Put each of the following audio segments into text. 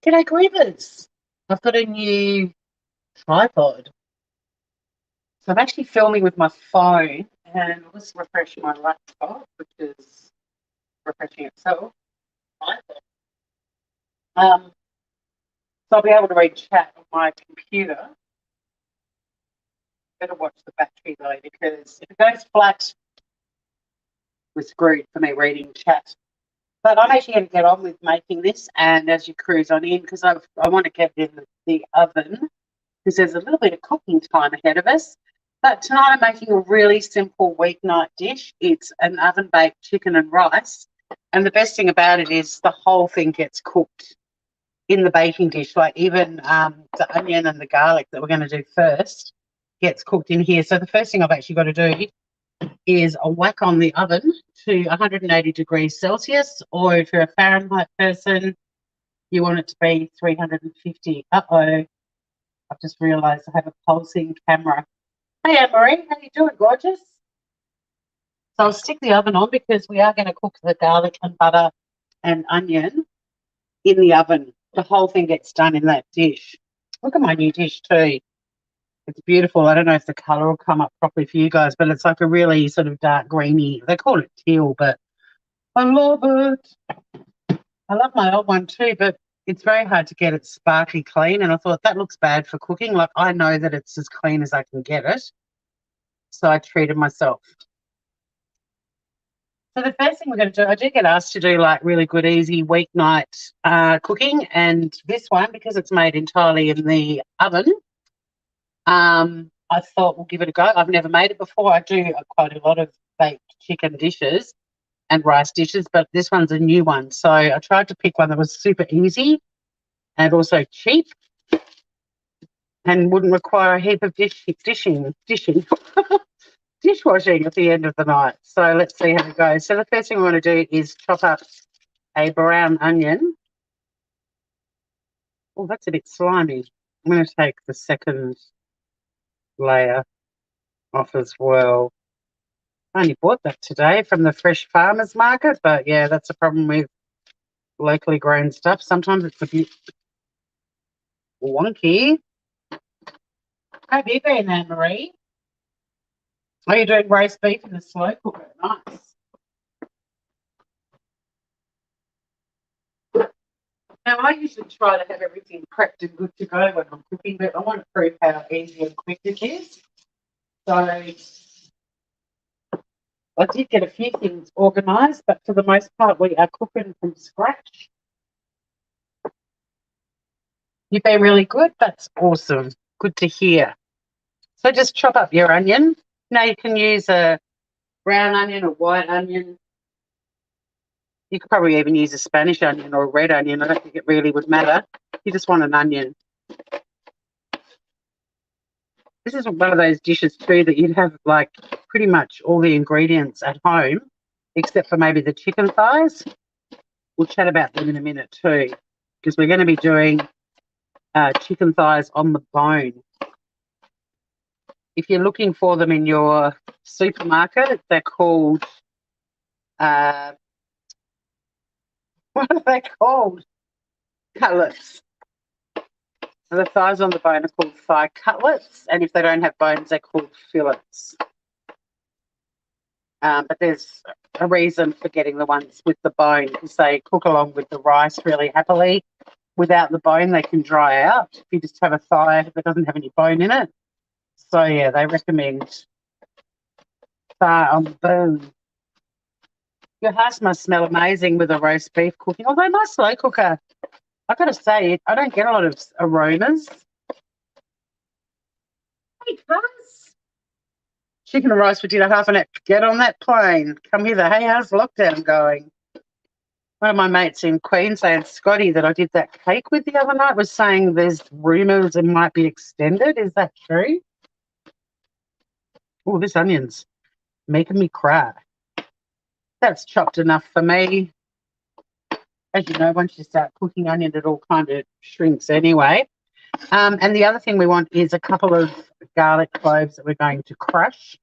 G'day, Grievers. I've got a new tripod. So I'm actually filming with my phone and I'll just refresh my laptop, which is refreshing itself. Um, so I'll be able to read chat on my computer. Better watch the battery though, because if it goes flat, we're screwed for me reading chat. But I'm actually going to get on with making this, and as you cruise on in, because I want to get it in the oven, because there's a little bit of cooking time ahead of us. But tonight I'm making a really simple weeknight dish. It's an oven-baked chicken and rice. And the best thing about it is the whole thing gets cooked in the baking dish. Like even the onion and the garlic that we're going to do first gets cooked in here. So the first thing I've actually got to do is a whack on the oven to 180 degrees Celsius, or if you're a Fahrenheit person, you want it to be 350. Uh-oh. I've just realised I have a pulsing camera. Hey, Anne-Marie, how you doing, gorgeous? So I'll stick the oven on because we are going to cook the garlic and butter and onion in the oven. The whole thing gets done in that dish. Look at my new dish too. It's beautiful. I don't know if the colour will come up properly for you guys, but it's like a really sort of dark greeny. They call it teal, but I love it. I love my old one too, but it's very hard to get it sparkly clean. And I thought that looks bad for cooking. Like I know that it's as clean as I can get it. So I treated myself. So the first thing we're going to do, I do get asked to do like really good, easy weeknight cooking. And this one, because it's made entirely in the oven, I thought we'll give it a go. I've never made it before. I do quite a lot of baked chicken dishes and rice dishes, but this one's a new one. So I tried to pick one that was super easy and also cheap and wouldn't require a heap of dishwashing at the end of the night. So let's see how it goes. So the first thing we want to do is chop up a brown onion. Oh, that's a bit slimy. I'm going to take the second layer off as well. I only bought that today from the fresh farmers market, but yeah, that's a problem with locally grown stuff. Sometimes it's a bit wonky. How have you been, Anne-Marie? Are you doing roast beef in the slow cooker? Nice. Now, I usually try to have everything prepped and good to go when I'm cooking, but I want to prove how easy and quick it is. So I did get a few things organised, but for the most part, we are cooking from scratch. You've been really good. That's awesome. Good to hear. So just chop up your onion. Now you can use a brown onion or white onion. You could probably even use a Spanish onion or a red onion. I don't think it really would matter. You just want an onion. This is one of those dishes too that you'd have like pretty much all the ingredients at home, except for maybe the chicken thighs. We'll chat about them in a minute too, because we're going to be doing chicken thighs on the bone. If you're looking for them in your supermarket, they're called, what are they called? Cutlets. So the thighs on the bone are called thigh cutlets, and if they don't have bones, they're called fillets. But there's a reason for getting the ones with the bone, because they cook along with the rice really happily. Without the bone, they can dry out if you just have a thigh that doesn't have any bone in it. So, yeah, they recommend thigh on the bone. Your house must smell amazing with a roast beef cooking. Although my slow cooker, I've got to say, I don't get a lot of aromas. Hey, cuz. Chicken and rice for dinner, half an hour. Get on that plane. Come hither. Hey, how's lockdown going? One of my mates in Queensland, Scotty, that I did that cake with the other night, was saying there's rumours it might be extended. Is that true? Oh, this onion's making me cry. That's chopped enough for me. As you know, once you start cooking onion, it all kind of shrinks anyway. And the other thing we want is a couple of garlic cloves that we're going to crush.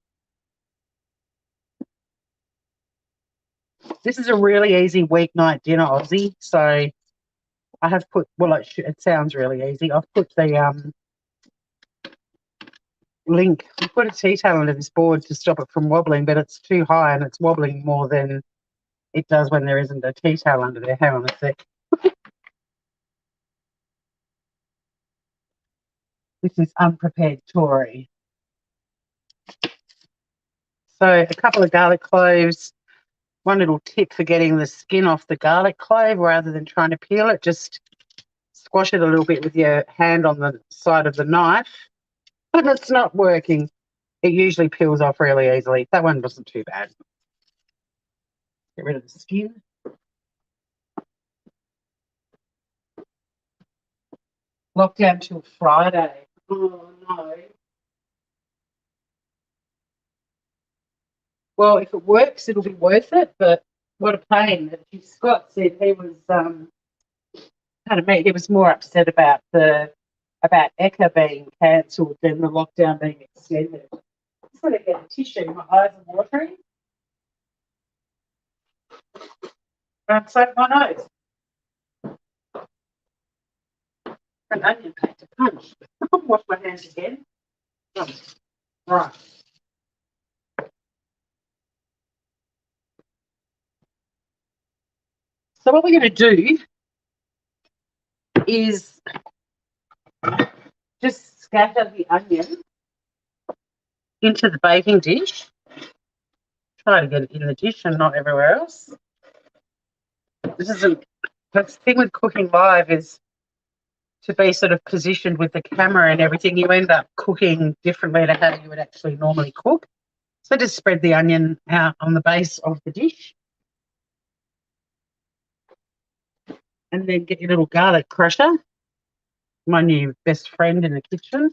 This is a really easy weeknight dinner, Aussie. So I have put, well, it sounds really easy. I've put the link. I put a tea towel under this board to stop it from wobbling, but it's too high and it's wobbling more than it does when there isn't a tea towel under there. Hang on a sec. This is unprepared Tory. So a couple of garlic cloves. One little tip for getting the skin off the garlic clove rather than trying to peel it, just squash it a little bit with your hand on the side of the knife. If it's not working, it usually peels off really easily. That one wasn't too bad. Get rid of the skin. Lockdown till Friday. Oh, no. Well, if it works, it'll be worth it, but what a pain. Scott said he was he was more upset about ECA being cancelled than the lockdown being extended. I'm just going to get a tissue. My eyes are watering. So my nose. An onion packed a punch. Wash my hands again. Oh, right. So what we're going to do is just scatter the onion into the baking dish. Try to get it in the dish and not everywhere else. The thing with cooking live is to be sort of positioned with the camera and everything. You end up cooking differently to how you would actually normally cook. So just spread the onion out on the base of the dish. And then get your little garlic crusher, my new best friend in the kitchen.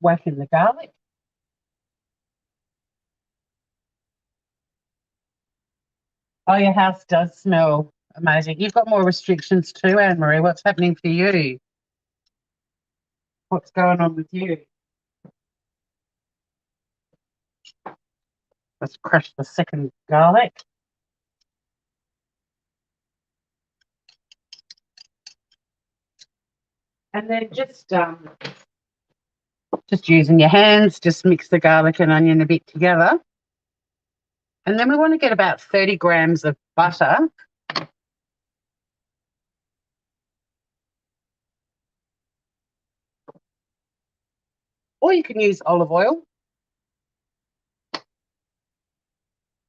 Whack in the garlic. Oh, your house does smell amazing. You've got more restrictions too, Anne-Marie. What's happening for you? What's going on with you? Let's crush the second garlic. And then just using your hands, just mix the garlic and onion a bit together. And then we want to get about 30 grams of butter. Or you can use olive oil.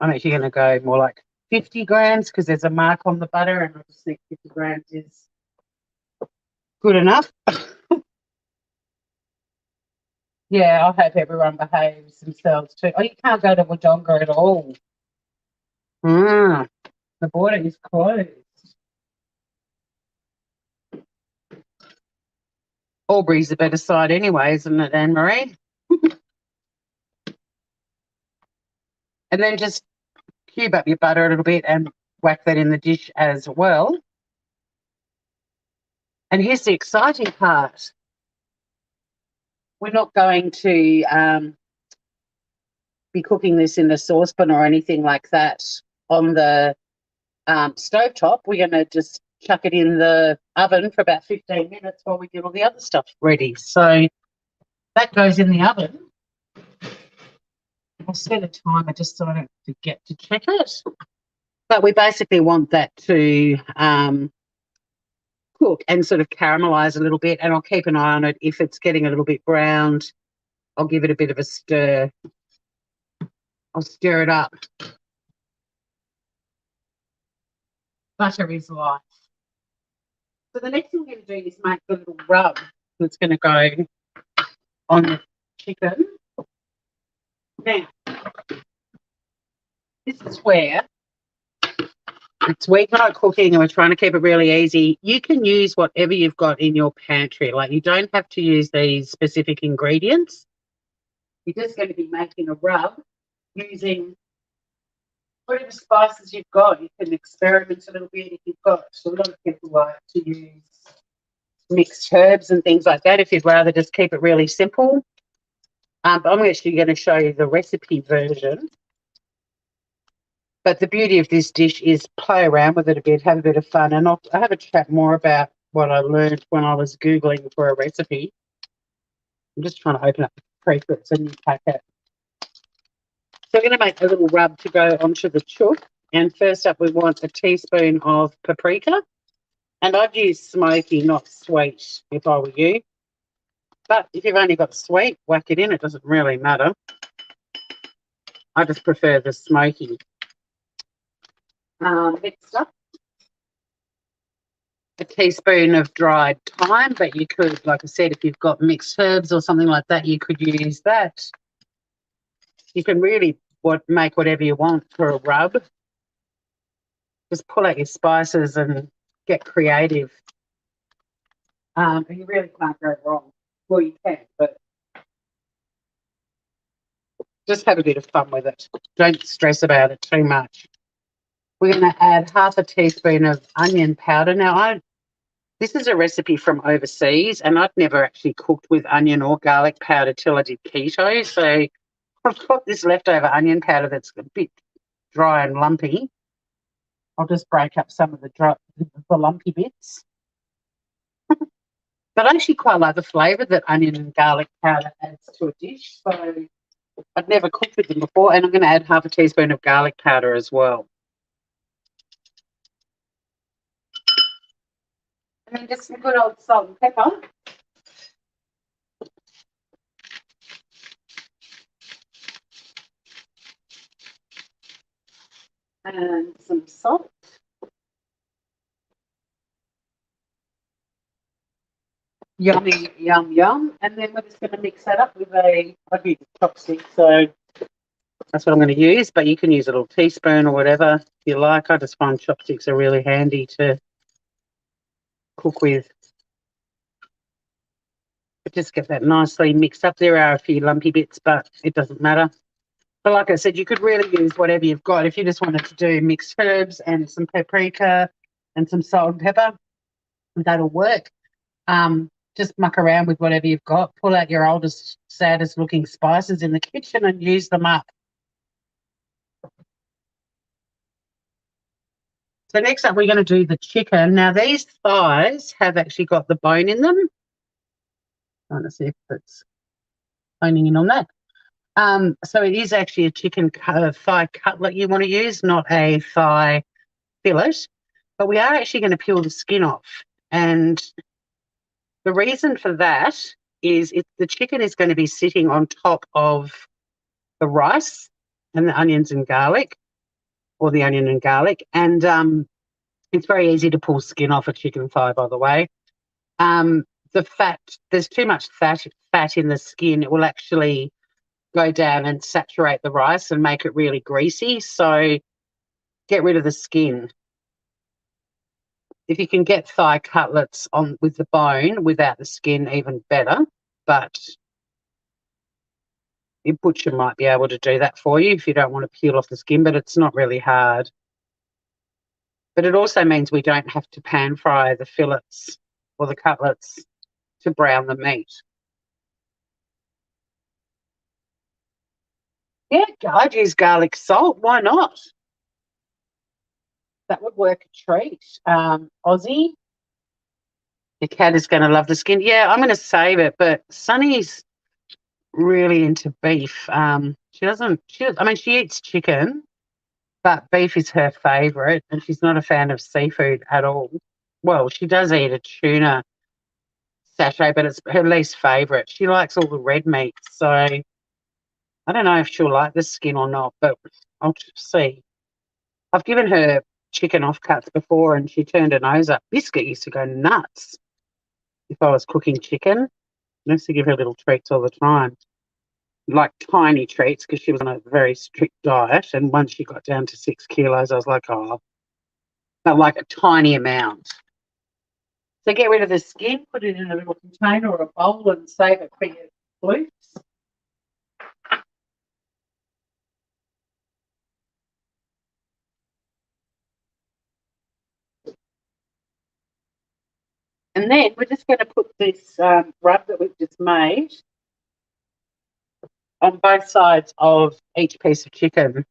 I'm actually going to go more like 50 grams because there's a mark on the butter and I just think 50 grams is good enough. Yeah, I hope everyone behaves themselves too. Oh, you can't go to Wodonga at all. The border is closed. Albury's the better side anyway, isn't it, Anne-Marie? And then just cube up your butter a little bit and whack that in the dish as well. And here's the exciting part. We're not going to be cooking this in the saucepan or anything like that on the stovetop. We're going to just chuck it in the oven for about 15 minutes while we get all the other stuff ready. So that goes in the oven. I'll set a timer just so I don't forget to check it. But we basically want that to cook and sort of caramelize a little bit, and I'll keep an eye on it. If it's getting a little bit browned, I'll give it a bit of a stir. I'll stir it up. Butter is life. So the next thing we're going to do is make the little rub that's going to go on the chicken. Now, this is where it's weeknight cooking and we're trying to keep it really easy. You can use whatever you've got in your pantry. Like, you don't have to use these specific ingredients. You're just going to be making a rub using whatever spices you've got. You can experiment a little bit if you've got. So a lot of people like to use mixed herbs and things like that if you'd rather just keep it really simple. But I'm actually going to show you the recipe version. But the beauty of this dish is play around with it a bit, have a bit of fun, and I have a chat more about what I learned when I was Googling for a recipe. I'm just trying to open up the paprika. It's a new packet. So we're going to make a little rub to go onto the chook. And first up, we want a teaspoon of paprika. And I'd use smoky, not sweet, if I were you. But if you've only got sweet, whack it in. It doesn't really matter. I just prefer the smoky. Next up, a teaspoon of dried thyme, but you could, like I said, if you've got mixed herbs or something like that, you could use that. You can really make whatever you want for a rub. Just pull out your spices and get creative. You really can't go wrong. Well, you can, but just have a bit of fun with it. Don't stress about it too much. We're going to add half a teaspoon of onion powder. Now, this is a recipe from overseas, and I'd never actually cooked with onion or garlic powder till I did keto. So I've got this leftover onion powder that's a bit dry and lumpy. I'll just break up some of the lumpy bits. But I actually quite like the flavour that onion and garlic powder adds to a dish. So I'd never cooked with them before, and I'm going to add half a teaspoon of garlic powder as well. And then just some good old salt and pepper. And some salt. Yummy, yum, yum. And then we're just going to mix that up with I'd use a chopstick, so that's what I'm going to use, but you can use a little teaspoon or whatever if you like. I just find chopsticks are really handy to cook with. But just get that nicely mixed up. There are a few lumpy bits, but it doesn't matter. But like I said, you could really use whatever you've got. If you just wanted to do mixed herbs and some paprika and some salt and pepper, that'll work. Just muck around with whatever you've got. Pull out your oldest, saddest looking spices in the kitchen and use them up. So next up, we're going to do the chicken. Now, these thighs have actually got the bone in them. Trying to see if it's honing in on that. So it is actually a chicken thigh cutlet you want to use, not a thigh fillet. But we are actually going to peel the skin off. And the reason for that is the chicken is going to be sitting on top of the rice and the onions and garlic, or the onion and garlic. And it's very easy to pull skin off a chicken thigh, by the way. The fat, there's too much fat in the skin. It will actually go down and saturate the rice and make it really greasy. So get rid of the skin. If you can get thigh cutlets on with the bone without the skin, even better. But your butcher might be able to do that for you if you don't want to peel off the skin, but it's not really hard. But it also means we don't have to pan fry the fillets or the cutlets to brown the meat. Yeah, I'd use garlic salt. Why not? That would work a treat. Aussie, the cat is going to love the skin. Yeah, I'm going to save it, but Sunny's really into beef. She eats chicken, but beef is her favourite, and she's not a fan of seafood at all. Well, she does eat a tuna sachet, but it's her least favourite. She likes all the red meats, so I don't know if she'll like the skin or not, but I'll see. I've given her chicken offcuts before and she turned her nose up. Biscuit used to go nuts if I was cooking chicken. I used to give her little treats all the time, like tiny treats, because she was on a very strict diet. And once she got down to 6 kilos, I was like, oh, but like a tiny amount. So get rid of the skin, put it in a little container or a bowl and save it for your flutes. And then we're just going to put this rub that we've just made on both sides of each piece of chicken.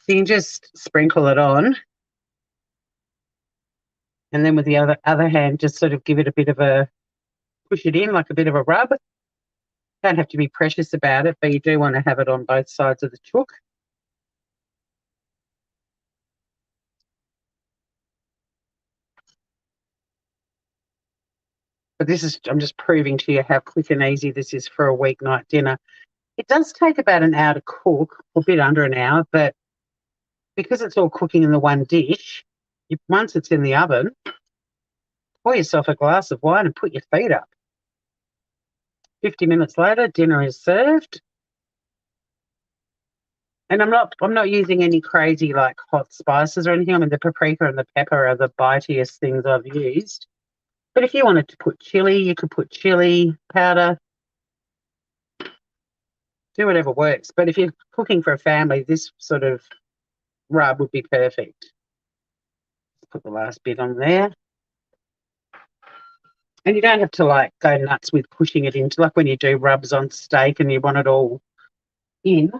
So you can just sprinkle it on, and then with the other hand, just sort of give it a bit of a push it in, like a bit of a rub. Don't have to be precious about it, but you do want to have it on both sides of the chook. But I'm just proving to you how quick and easy this is for a weeknight dinner. It does take about an hour to cook, or a bit under an hour, but because it's all cooking in the one dish, once it's in the oven, pour yourself a glass of wine and put your feet up. 50 minutes later, dinner is served. And I'm not using any crazy like hot spices or anything. I mean, the paprika and the pepper are the bitiest things I've used. But if you wanted to put chili, you could put chili powder. Do whatever works. But if you're cooking for a family, this sort of rub would be perfect. Put the last bit on there. And you don't have to like go nuts with pushing it into, like when you do rubs on steak and you want it all in.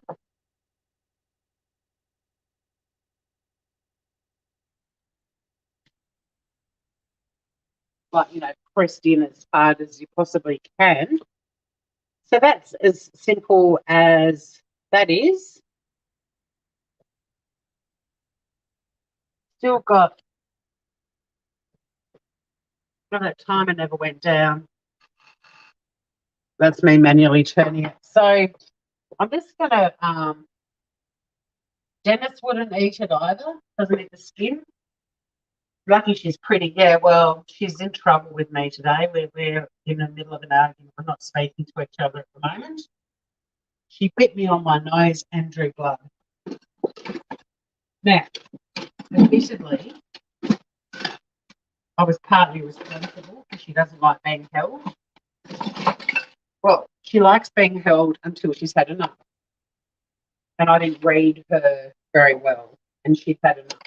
Like, pressed in as hard as you possibly can. So that's as simple as that is. Still got that timer never went down. That's me manually turning it. So I'm just gonna Dennis wouldn't eat it either, doesn't eat the skin. Lucky she's pretty. Yeah, well, she's in trouble with me today. We're in the middle of an argument. We're not speaking to each other at the moment. She bit me on my nose and drew blood. Now, admittedly, I was partly responsible because she doesn't like being held. Well, she likes being held until she's had enough. And I didn't read her very well, and she'd had enough.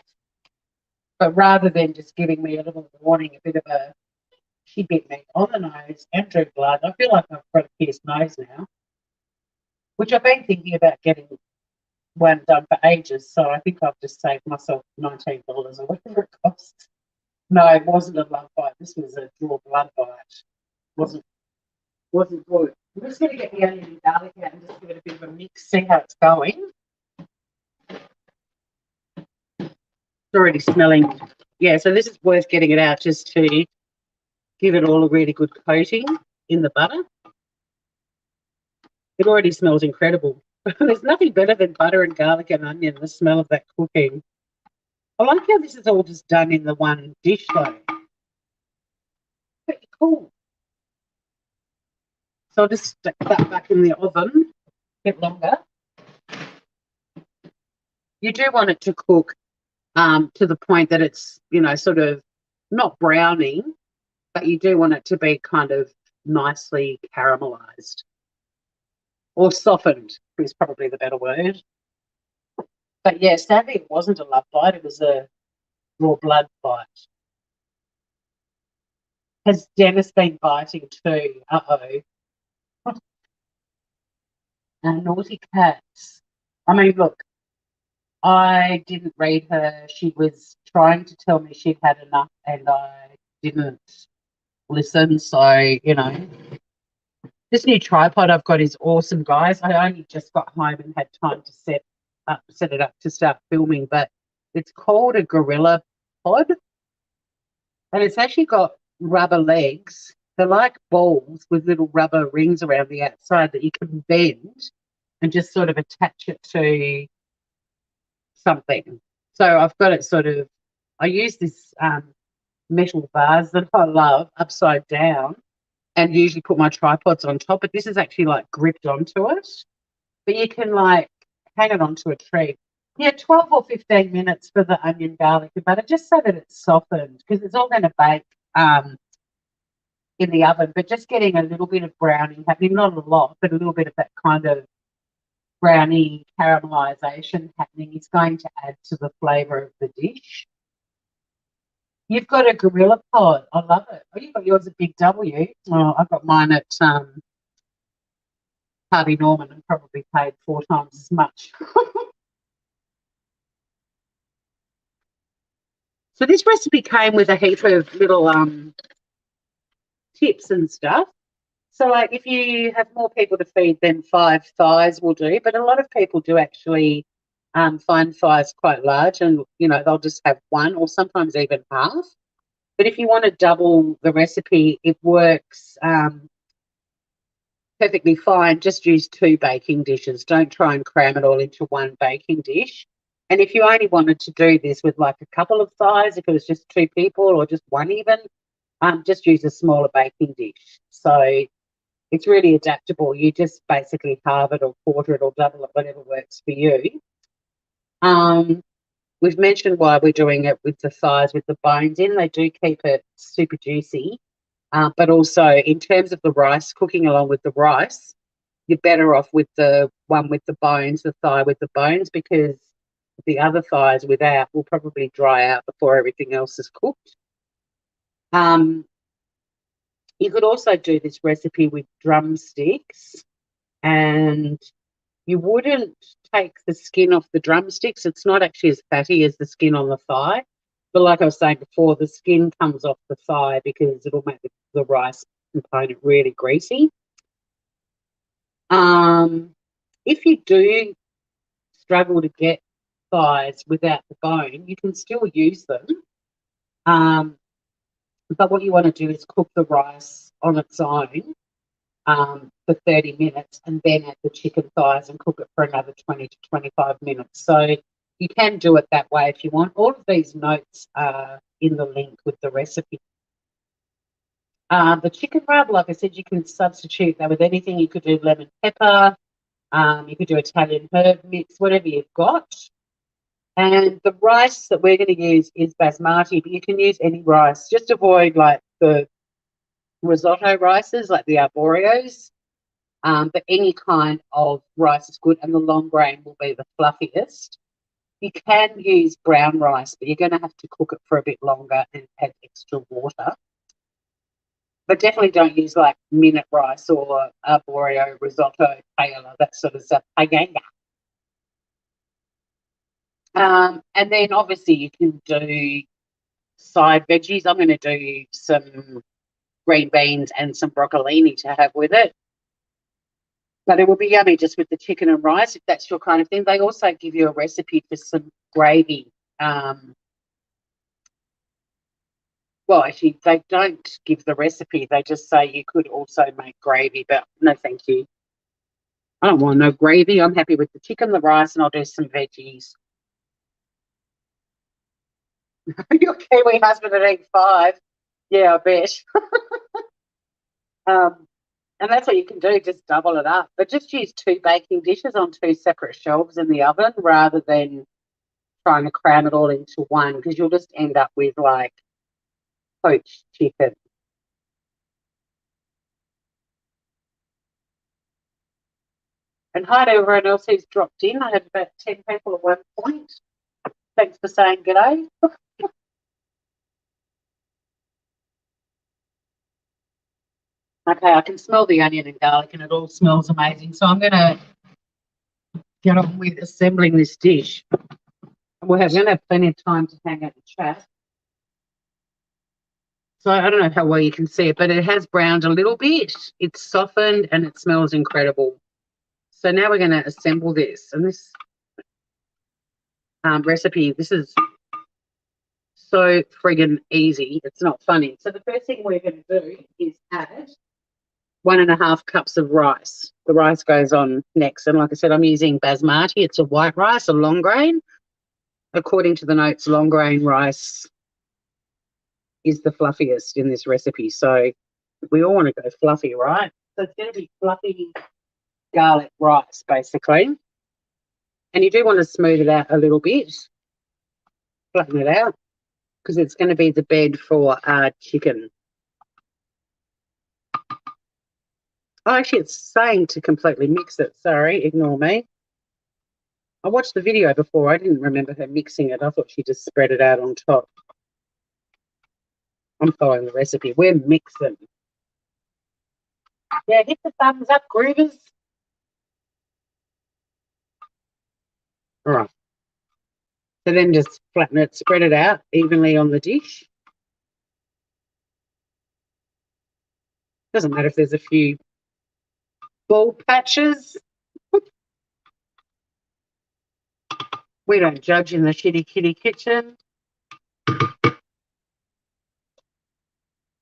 But rather than just giving me a little warning, a bit of she bit me on the nose and drew blood. I feel like I've got a pierced nose now, which I've been thinking about getting one done for ages. So I think I've just saved myself $19 or whatever it costs. No, it wasn't a love bite. This was a draw blood bite. Wasn't good. I'm just going to get the onion and garlic out and just give it a bit of a mix, see how it's going. It's already smelling. Yeah, so this is worth getting it out just to give it all a really good coating in the butter. It already smells incredible. There's nothing better than butter and garlic and onion, the smell of that cooking. I like how this is all just done in the one dish though. Pretty cool. So I'll just stick that back in the oven a bit longer. You do want it to cook to the point that it's, sort of not browning, but you do want it to be kind of nicely caramelized or softened is probably the better word. But yeah, sadly it wasn't a love bite, it was a raw blood bite. Has Dennis been biting too? Uh-oh. And naughty cats. I mean, look, I didn't read her. She was trying to tell me she'd had enough and I didn't listen. So, this new tripod I've got is awesome, guys. I only just got home and had time to set it up to start filming, but it's called a Gorilla Pod. And it's actually got rubber legs. They're like balls with little rubber rings around the outside that you can bend and just sort of attach it to something. So I've got it I use this metal vase that I love upside down and usually put my tripods on top, but this is actually like gripped onto it. But you can like hang it onto a tree. Yeah, 12 or 15 minutes for the onion, garlic, and butter, just so that it's softened because it's all going to bake in the oven, but just getting a little bit of browning happening, not a lot, but a little bit of that kind of brownie caramelization happening is going to add to the flavour of the dish. You've got a Gorilla Pod. I love it. Oh, you've got yours at Big W. Oh, I've got mine at Harvey Norman and probably paid 4 times as much. So this recipe came with a heap of little tips and stuff. So like if you have more people to feed than 5 thighs will do, but a lot of people do actually find thighs quite large, and they'll just have one or sometimes even half. But if you want to double the recipe, it works perfectly fine. Just use 2 baking dishes. Don't try and cram it all into one baking dish. And if you only wanted to do this with like a couple of thighs, if it was just 2 people or just one even, just use a smaller baking dish. So it's really adaptable. You just basically halve it or quarter it or double it, whatever works for you. We've mentioned why we're doing it with the thighs with the bones in. They do keep it super juicy. But also in terms of the rice, cooking along with the rice, you're better off with the one with the bones, the thigh with the bones, because the other thighs without will probably dry out before everything else is cooked. You could also do this recipe with drumsticks, and you wouldn't take the skin off the drumsticks. It's not actually as fatty as the skin on the thigh. But like I was saying before, the skin comes off the thigh because it'll make the rice component really greasy. If you do struggle to get thighs without the bone, you can still use them. But what you want to do is cook the rice on its own for 30 minutes and then add the chicken thighs and cook it for another 20 to 25 minutes. So you can do it that way if you want. All of these notes are in the link with the recipe. The chicken rub, like I said, you can substitute that with anything. You could do lemon pepper, you could do Italian herb mix, whatever you've got. And the rice that we're going to use is basmati, but you can use any rice. Just avoid like the risotto rices, like the arboreos. But any kind of rice is good, and the long grain will be the fluffiest. You can use brown rice, but you're going to have to cook it for a bit longer and add extra water. But definitely don't use like minute rice or arborio, risotto, paella, that sort of stuff. And then obviously you can do side veggies. I'm going to do some green beans and some broccolini to have with it. But it will be yummy just with the chicken and rice, if that's your kind of thing. They also give you a recipe for some gravy. Well, actually, they don't give the recipe. They just say you could also make gravy, but no, thank you. I don't want no gravy. I'm happy with the chicken, the rice, and I'll do some veggies. Your Kiwi husband would eat 5. Yeah, I bet. And that's what you can do, just double it up. But just use 2 baking dishes on 2 separate shelves in the oven rather than trying to cram it all into one, because you'll just end up with like poached chicken. And hi to everyone else who's dropped in. I had about 10 people at one point. Thanks for saying g'day. Okay, I can smell the onion and garlic and it all smells amazing. So I'm going to get on with assembling this dish. We're going to have plenty of time to hang out and chat. So I don't know how well you can see it, but it has browned a little bit. It's softened and it smells incredible. So now we're going to assemble this. And this recipe, this is so friggin' easy. It's not funny. So the first thing we're going to do is add 1.5 cups of rice. The rice goes on next. And like I said, I'm using basmati. It's a white rice, a long grain. According to the notes, long grain rice is the fluffiest in this recipe. So we all want to go fluffy, right? So it's going to be fluffy garlic rice, basically. And you do want to smooth it out a little bit. Flatten it out, because it's going to be the bed for chicken. Oh, actually, it's saying to completely mix it. Sorry, ignore me. I watched the video before. I didn't remember her mixing it. I thought she just spread it out on top. I'm following the recipe. We're mixing. Yeah, hit the thumbs up, groovers. All right. So then just flatten it, spread it out evenly on the dish. Doesn't matter if there's a few bald patches. We don't judge in the Shitty Kitty kitchen.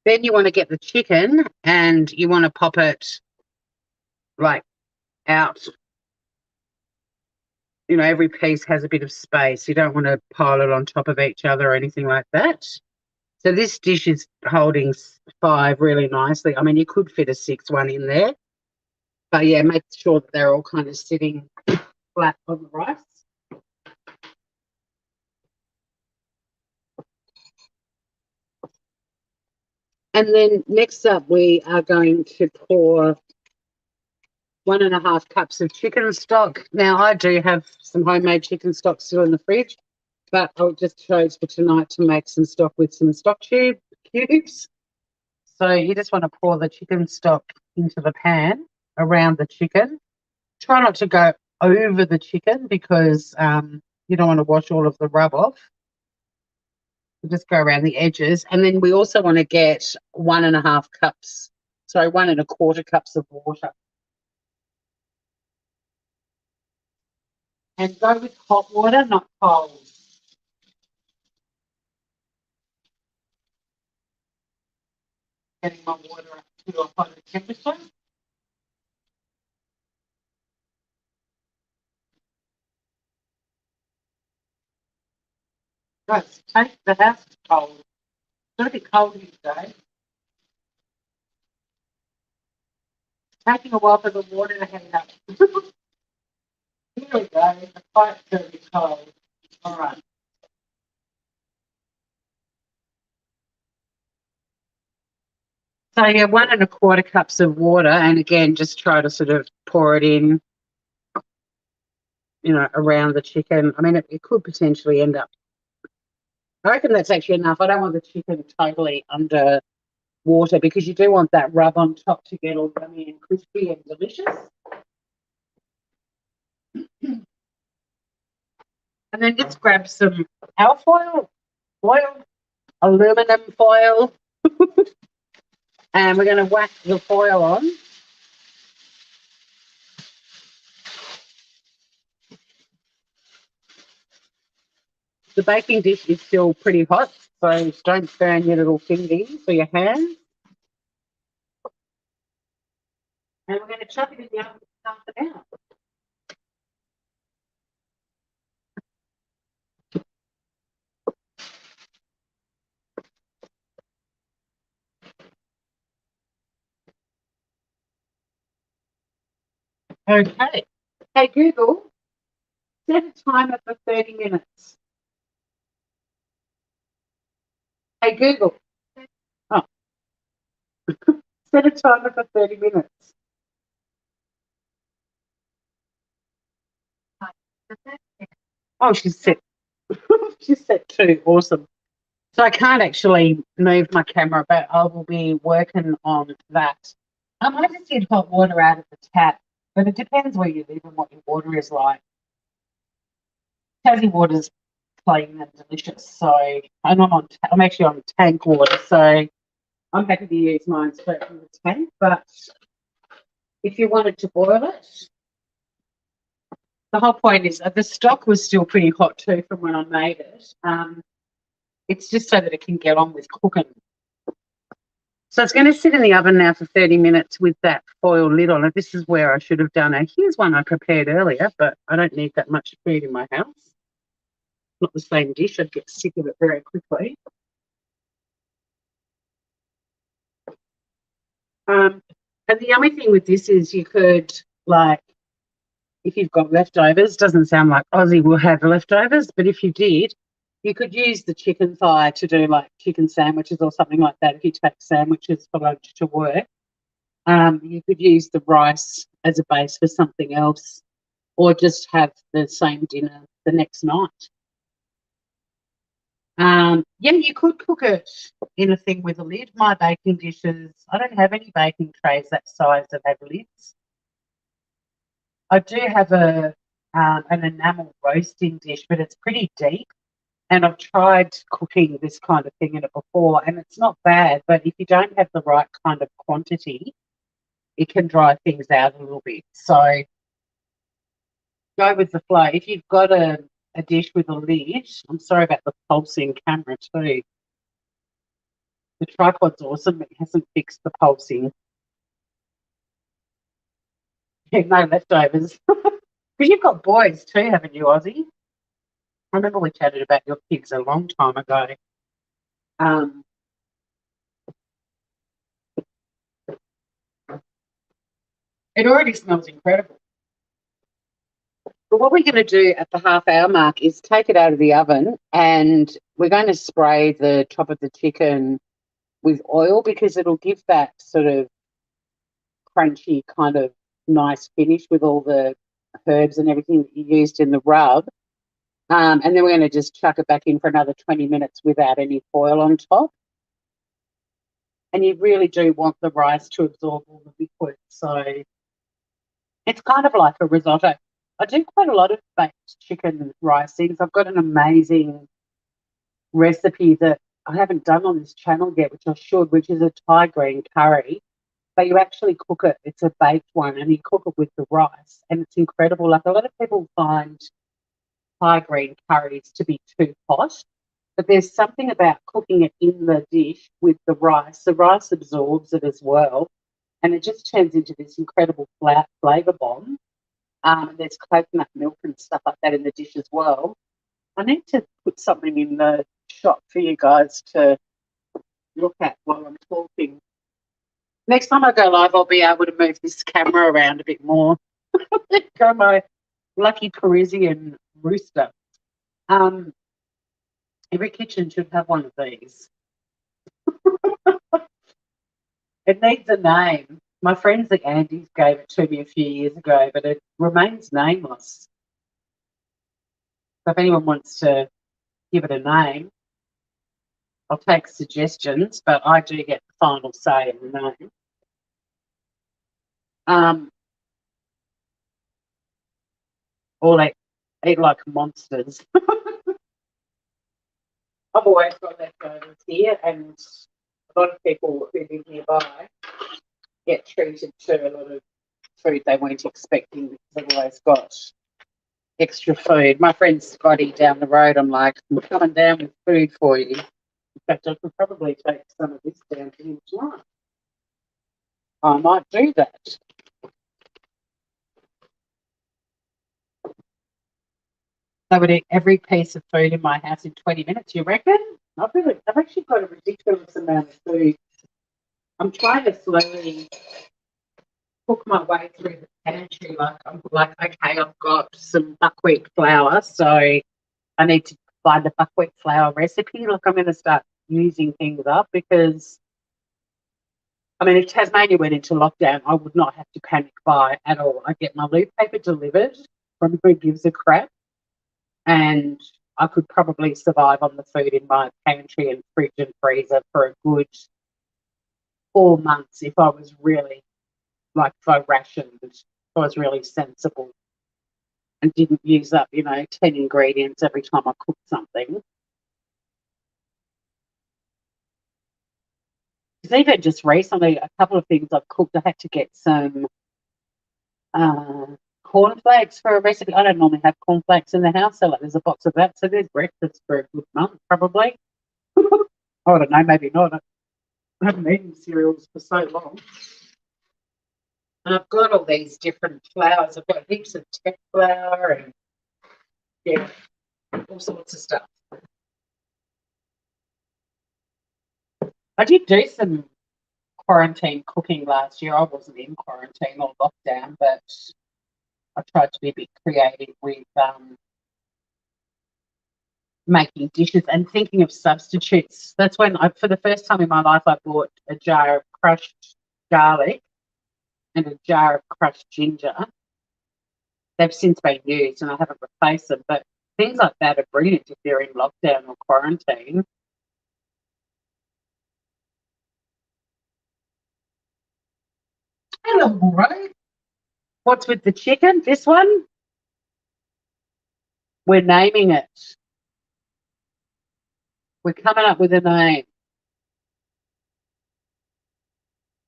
Then you want to get the chicken and you want to pop it like out. You know, every piece has a bit of space. You don't want to pile it on top of each other or anything like that. So this dish is holding 5 really nicely. I mean, you could fit a 6th one in there. But yeah, make sure that they're all kind of sitting flat on the rice. And then next up, we are going to pour 1.5 cups of chicken stock. Now, I do have some homemade chicken stock still in the fridge, but I just chose for tonight to make some stock with some stock cubes. So you just want to pour the chicken stock into the pan around the chicken. Try not to go over the chicken because you don't want to wash all of the rub off. Just go around the edges. And then we also want to get 1.5 cups, sorry, 1.25 cups of water. And go with hot water, not cold. Getting my water up to a hot temperature. Right, take the house cold. It's going to be cold here today. Taking a while for the water to heat up. Here we go. The pipe's going to be cold. All right. So yeah, 1.25 cups of water, and again, just try to sort of pour it in, you know, around the chicken. I mean, it could potentially end up. I reckon that's actually enough. I don't want the chicken totally under water because you do want that rub on top to get all yummy and crispy and delicious. And then just grab some alfoil, aluminum foil, and we're going to whack the foil on. The baking dish is still pretty hot, so don't burn your little fingers or your hands. And we're going to chuck it in the oven for half an hour. Okay. Hey, Google, set a timer for 30 minutes. Hey, Google. Oh. Set a timer for 30 minutes. Oh, she's set. She's set 2. Awesome. So I can't actually move my camera, but I will be working on that. I just did hot water out of the tap, but it depends where you live and what your water is like. Tassie water's clean and delicious, so and I'm actually on tank water, so I'm happy to use mine straight from the tank. But if you wanted to boil it, the whole point is the stock was still pretty hot too from when I made it. It's just so that it can get on with cooking. So it's going to sit in the oven now for 30 minutes with that foil lid on it. This is where I should have done here's one I prepared earlier, but I don't need that much food in my house. Not the same dish. I'd get sick of it very quickly. And the yummy thing with this is you could, like, if you've got leftovers, doesn't sound like Aussie will have leftovers, but if you did, you could use the chicken thigh to do like chicken sandwiches or something like that. If you take sandwiches for lunch to work, you could use the rice as a base for something else, or just have the same dinner the next night. Yeah, you could cook it in a thing with a lid. My baking dishes, I don't have any baking trays that size that have lids. I do have a an enamel roasting dish, but it's pretty deep. And I've tried cooking this kind of thing in it before, and it's not bad. But if you don't have the right kind of quantity, it can dry things out a little bit. So go with the flow. If you've got a dish with a lid, I'm sorry about the pulsing camera too. The tripod's awesome. It hasn't fixed the pulsing. No leftovers. Because you've got boys too, haven't you, Ozzy? I remember we chatted about your kids a long time ago. Um, it already smells incredible. But what we're going to do at the half-hour mark is take it out of the oven, and we're going to spray the top of the chicken with oil because it'll give that sort of crunchy kind of nice finish with all the herbs and everything that you used in the rub. And then we're going to just chuck it back in for another 20 minutes without any foil on top. And you really do want the rice to absorb all the liquid. So it's kind of like a risotto. I do quite a lot of baked chicken rice things. I've got an amazing recipe that I haven't done on this channel yet, which I should, which is a Thai green curry. But you actually cook it. It's a baked one, and you cook it with the rice, and it's incredible. Like a lot of people find Thai green curries to be too hot, but there's something about cooking it in the dish with the rice. The rice absorbs it as well, and it just turns into this incredible flavour bomb. There's coconut milk and stuff like that in the dish as well. I need to put something in the shop for you guys to look at while I'm talking. Next time I go live, I'll be able to move this camera around a bit more. Go my lucky Parisian rooster. Um, every kitchen should have one of these. It needs a name. My friends at Andy's gave it to me a few years ago, but it remains nameless. So if anyone wants to give it a name, I'll take suggestions, but I do get the final say in the name. Or they eat like monsters. I've always got leftovers here, and a lot of people who live nearby get treated to a lot of food they weren't expecting because they've always got extra food. My friend Scotty down the road, I'm like, I'm coming down with food for you. In fact, I could probably take some of this down to him tonight. I might do that. I would eat every piece of food in my house in 20 minutes, you reckon? I've actually got a ridiculous amount of food. I'm trying to slowly cook my way through the pantry. Like I'm like, okay, I've got some buckwheat flour, so I need to find the buckwheat flour recipe. Like I'm going to start using things up because, I mean, if Tasmania went into lockdown, I would not have to panic buy at all. I get my loop paper delivered from Who Gives a Crap, and I could probably survive on the food in my pantry and fridge and freezer for a good 4 months if I was really, like, if I rationed, if I was really sensible and didn't use up, 10 ingredients every time I cooked something. Because even just recently, a couple of things I've cooked, I had to get some cornflakes for a recipe. I don't normally have cornflakes in the house, so like there's a box of that. So there's breakfast for a good month, probably. I don't know, maybe not. I haven't eaten cereals for so long. And I've got all these different flours. I've got heaps of tech flour and, yeah, all sorts of stuff. I did do some quarantine cooking last year. I wasn't in quarantine or lockdown, but I tried to be a bit creative with making dishes and thinking of substitutes. That's when for the first time in my life, I bought a jar of crushed garlic and a jar of crushed ginger. They've since been used and I haven't replaced them, but things like that are brilliant if you're in lockdown or quarantine. Hello, right? What's with the chicken? This one? We're naming it. We're coming up with a name.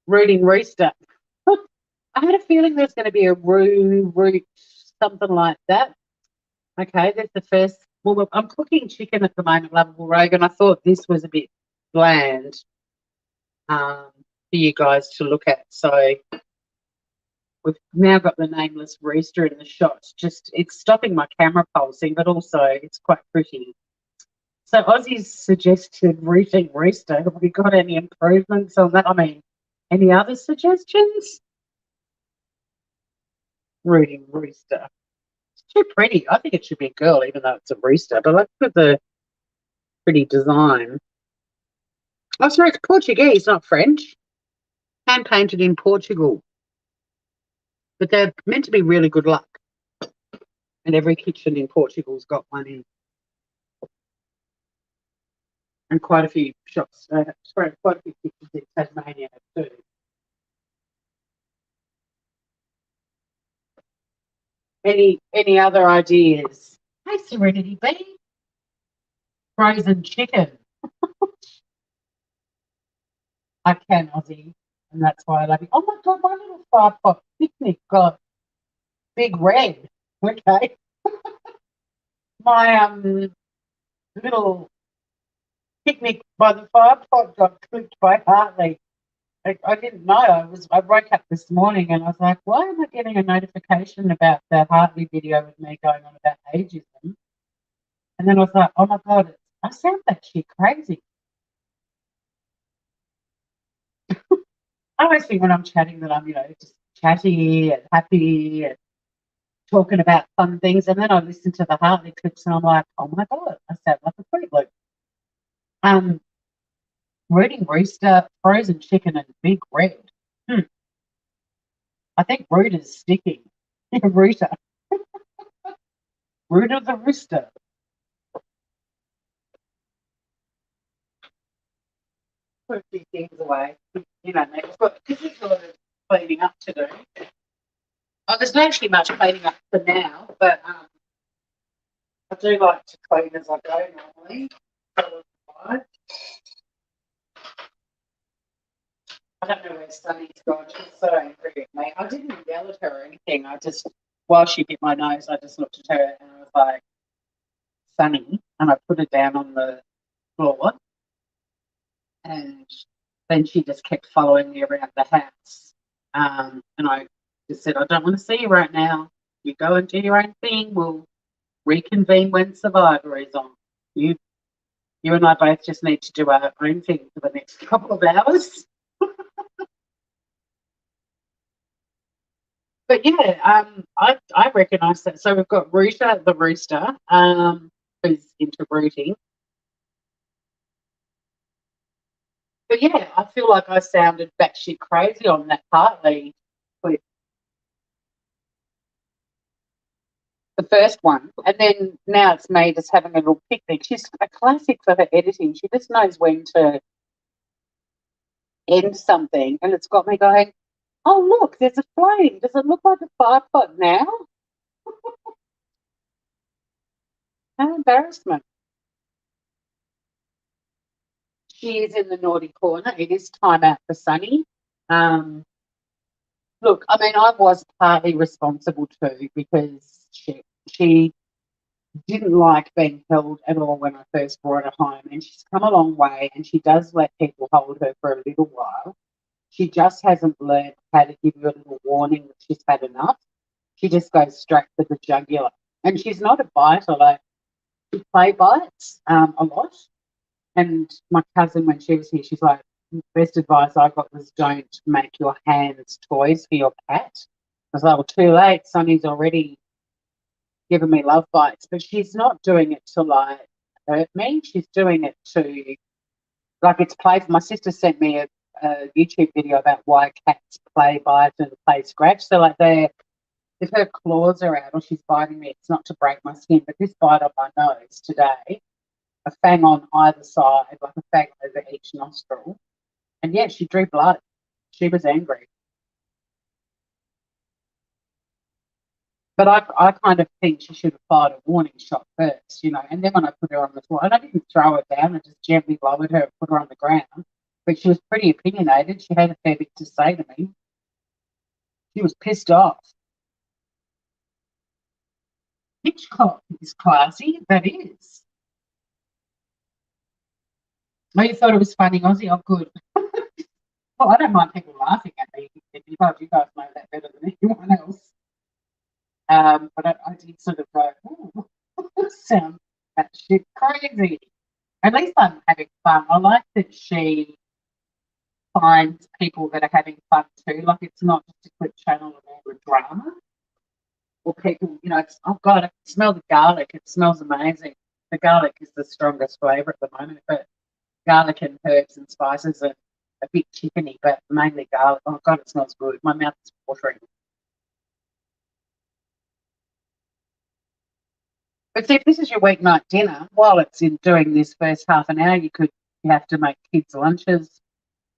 Rooting Rooster. I had a feeling there's going to be a root, something like that. Okay, that's the first. Well, look, I'm cooking chicken at the moment, Lovable Rogue, and I thought this was a bit bland for you guys to look at. So we've now got the nameless rooster in the shot. Just it's stopping my camera pulsing, but also it's quite pretty. So Aussie's suggested rooting rooster. Have we got any improvements on that? I mean, any other suggestions? Rooting rooster. It's too pretty. I think it should be a girl, even though it's a rooster. But let's put the pretty design. Oh, sorry, it's Portuguese, not French. Hand painted in Portugal. But they're meant to be really good luck. And every kitchen in Portugal's got one in. And quite a few shops, quite a few kitchens in Tasmania too. Any other ideas? Hey, Serenity Bee. Frozen chicken. I can, Aussie. And that's why I love you. Oh my God, my little 5 pot picnic got big red. Okay. My little picnic by the 5 pot got clipped by Hartley. I didn't know. I woke up this morning and I was like, why am I getting a notification about that Hartley video with me going on about ageism? And then I was like, oh my God, I sound that shit crazy. I always think when I'm chatting that I'm, just chatty and happy and talking about fun things. And then I listen to the Hartley clips and I'm like, oh my God, I sound like a Fruit Loop. Rooting rooster, frozen chicken, and big red. I think root is sticking. Rooter. Rooter the rooster. Put a few things away. Mate, this is a lot of cleaning up to do. Oh, there's not actually much cleaning up for now, but I do like to clean as I go normally. I don't know where Sunny's gone. She's so angry at me. I didn't yell at her or anything. While she bit my nose, I just looked at her and I was like, Sunny, and I put her down on the floor. And then she just kept following me around the house. And I just said, I don't want to see you right now. You go and do your own thing. We'll reconvene when Survivor is on. You and I both just need to do our own thing for the next couple of hours. But yeah, I recognise that. So we've got Rooster the rooster, who's into rooting. But yeah, I feel like I sounded batshit crazy on that Hartley clip, the first one, and then now it's me just having a little picnic. She's a classic for her editing. She just knows when to end something, and it's got me going, oh look, there's a flame. Does it look like a 5 pot now? No embarrassment. She is in the naughty corner. It is time out for Sunny. Look, I mean, I was partly responsible too because she didn't like being held at all when I first brought her home, and she's come a long way, and she does let people hold her for a little while. She just hasn't learned how to give you a little warning that she's had enough. She just goes straight for the jugular, and she's not a biter. Like she play bites a lot. And my cousin, when she was here, she's like, best advice I got was don't make your hands toys for your cat. I was like, well, too late. Sonny's already given me love bites, but she's not doing it to like hurt me. She's doing it to like it's play. My sister sent me a YouTube video about why cats play bite and play scratch. So like if her claws are out or she's biting me, it's not to break my skin. But this bite on my nose today, a fang on either side, like a fang over each nostril. And yeah, she drew blood. She was angry. But I kind of think she should have fired a warning shot first, you know. And then when I put her on the floor, and I didn't throw her down, I just gently lowered her and put her on the ground. But she was pretty opinionated. She had a fair bit to say to me. She was pissed off. Hitchcock is classy. That is. Oh, you thought it was funny, Aussie? Oh, good. Well, I don't mind people laughing at me. Because you guys know that better than anyone else. But I did sort of go, oh, sound that shit crazy. At least I'm having fun. I like that she finds people that are having fun too. Like it's not just a quick channel of all the drama or people, you know, oh God, I can smell the garlic. It smells amazing. The garlic is the strongest flavour at the moment, but garlic and herbs and spices are a bit chickeny, but mainly garlic. Oh God, it smells good. My mouth is watering. But see, if this is your weeknight dinner, while it's in doing this first half an hour, you have to make kids lunches.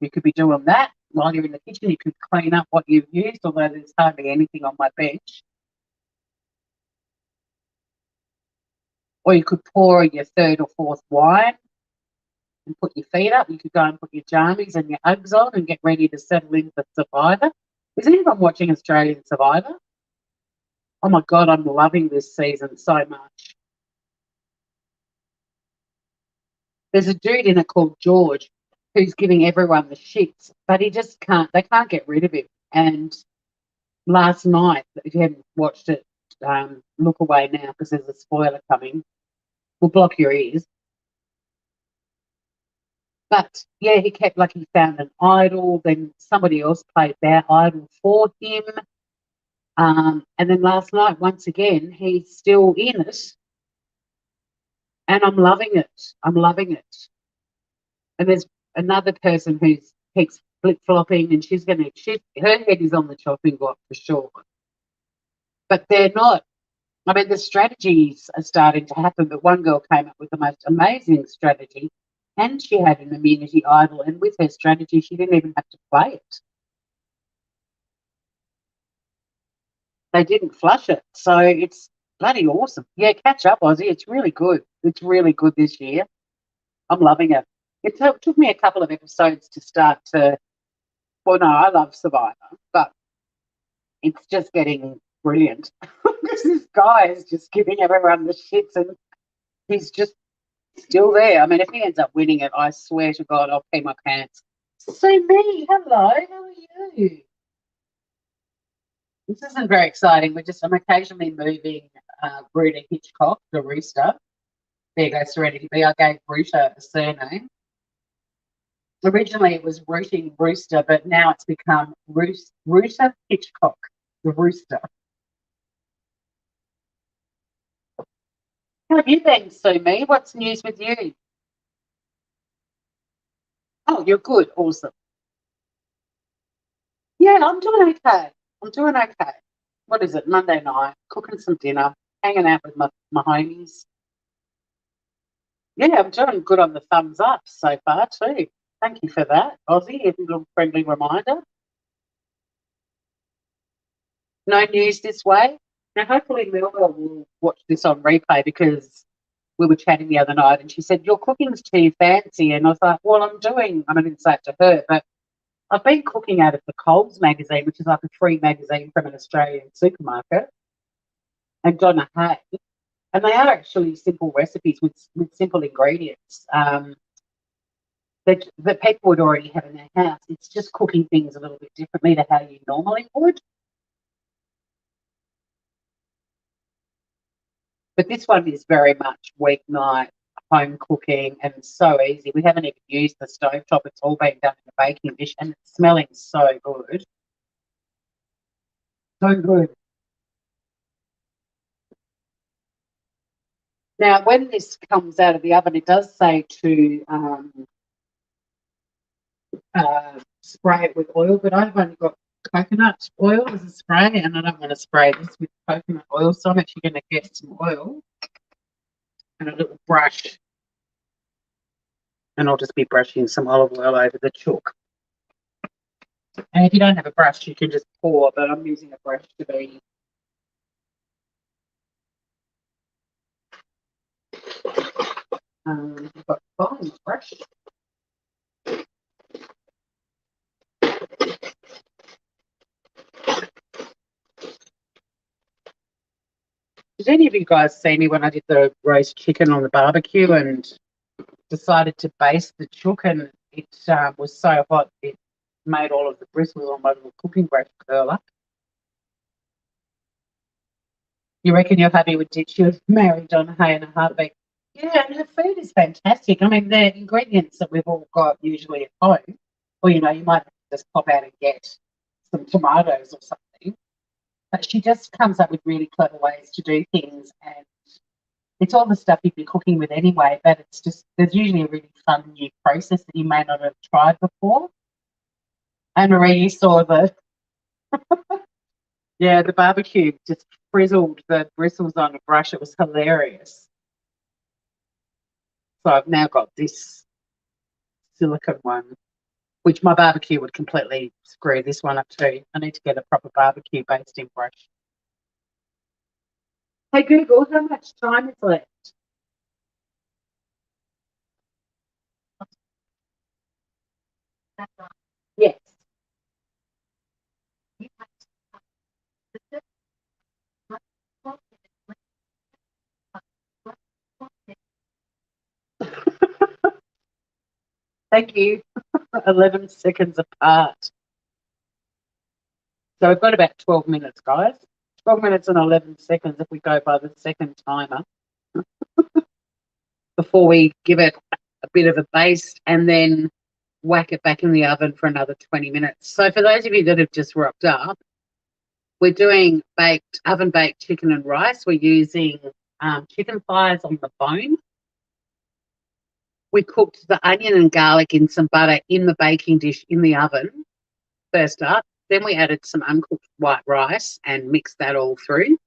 You could be doing that while you're in the kitchen. You could clean up what you've used, although there's hardly anything on my bench. Or you could pour your third or fourth wine and put your feet up. You could go and put your jammies and your Uggs on and get ready to settle in for Survivor. Is anyone watching Australian Survivor? Oh my God, I'm loving this season so much. There's a dude in it called George who's giving everyone the shits, but they can't get rid of him. And last night, if you haven't watched it, look away now because there's a spoiler coming. We'll block your ears. But yeah, he found an idol, then somebody else played that idol for him. And then last night, once again, he's still in it, and I'm loving it. I'm loving it. And there's another person who keeps flip flopping, and her head is on the chopping block for sure. But they're not. I mean, the strategies are starting to happen, but one girl came up with the most amazing strategy, and she had an immunity idol, and with her strategy, she didn't even have to play it. They didn't flush it, so it's bloody awesome. Yeah, catch up, Aussie. It's really good. It's really good this year. I'm loving it. It took me a couple of episodes to start to. Well, no, I love Survivor, but it's just getting brilliant because this guy is just giving everyone the shits, and he's just still there. I mean, if he ends up winning it, I swear to God, I'll pee my pants. So me, hello, how are you? This isn't very exciting. I'm occasionally moving Bruder Hitchcock, the rooster. There goes Serenity B. I gave Rooster a surname. Originally it was Rooting Rooster, but now it's become Rooster Hitchcock, the rooster. How have you been, Sue Me? What's news with you? Oh, you're good. Awesome. Yeah, I'm doing okay. I'm doing okay. What is it? Monday night, cooking some dinner, hanging out with my homies. Yeah, I'm doing good on the thumbs up so far too. Thank you for that, Aussie. A little friendly reminder. No news this way. Now, hopefully, Melba will watch this on replay because we were chatting the other night and she said, your cooking's too fancy. And I was like, well, I didn't say it to her, but I've been cooking out of the Coles magazine, which is like a free magazine from an Australian supermarket, and Donna Hay. And they are actually simple recipes with simple ingredients that people would already have in their house. It's just cooking things a little bit differently to how you normally would. But this one is very much weeknight home cooking and so easy. We haven't even used the stovetop. It's all been done in a baking dish and it's smelling so good. So good. Now, when this comes out of the oven, it does say to spray it with oil, but I've only got coconut oil as a spray, and I don't want to spray this with coconut oil, so I'm actually going to get some oil and a little brush, and I'll just be brushing some olive oil over the chook. And if you don't have a brush, you can just pour, but I'm using a brush to be I've got fine brush. Did any of you guys see me when I did the roast chicken on the barbecue and decided to baste the chook, and it was so hot it made all of the bristles on my little cooking brush curl up? You reckon you're happy with ditch? You're married on hay and a heartbeat. Yeah, and her food is fantastic. I mean, the ingredients that we've all got usually at home, or you know, you might just pop out and get some tomatoes or something. But she just comes up with really clever ways to do things, and it's all the stuff you'd be cooking with anyway. But it's just there's usually a really fun new process that you may not have tried before. And Marie, you saw the barbecue just frizzled the bristles on a brush. It was hilarious. So I've now got this silicone one, which my barbecue would completely screw this one up too. I need to get a proper barbecue basting brush. Hey Google, how much time is left? Yes. Thank you. 11 seconds apart. So we've got about 12 minutes, guys. 12 minutes and 11 seconds if we go by the second timer before we give it a bit of a baste and then whack it back in the oven for another 20 minutes. So for those of you that have just rocked up, we're doing oven baked chicken and rice. We're using chicken thighs on the bone. We cooked the onion and garlic in some butter in the baking dish in the oven first up. Then we added some uncooked white rice and mixed that all through.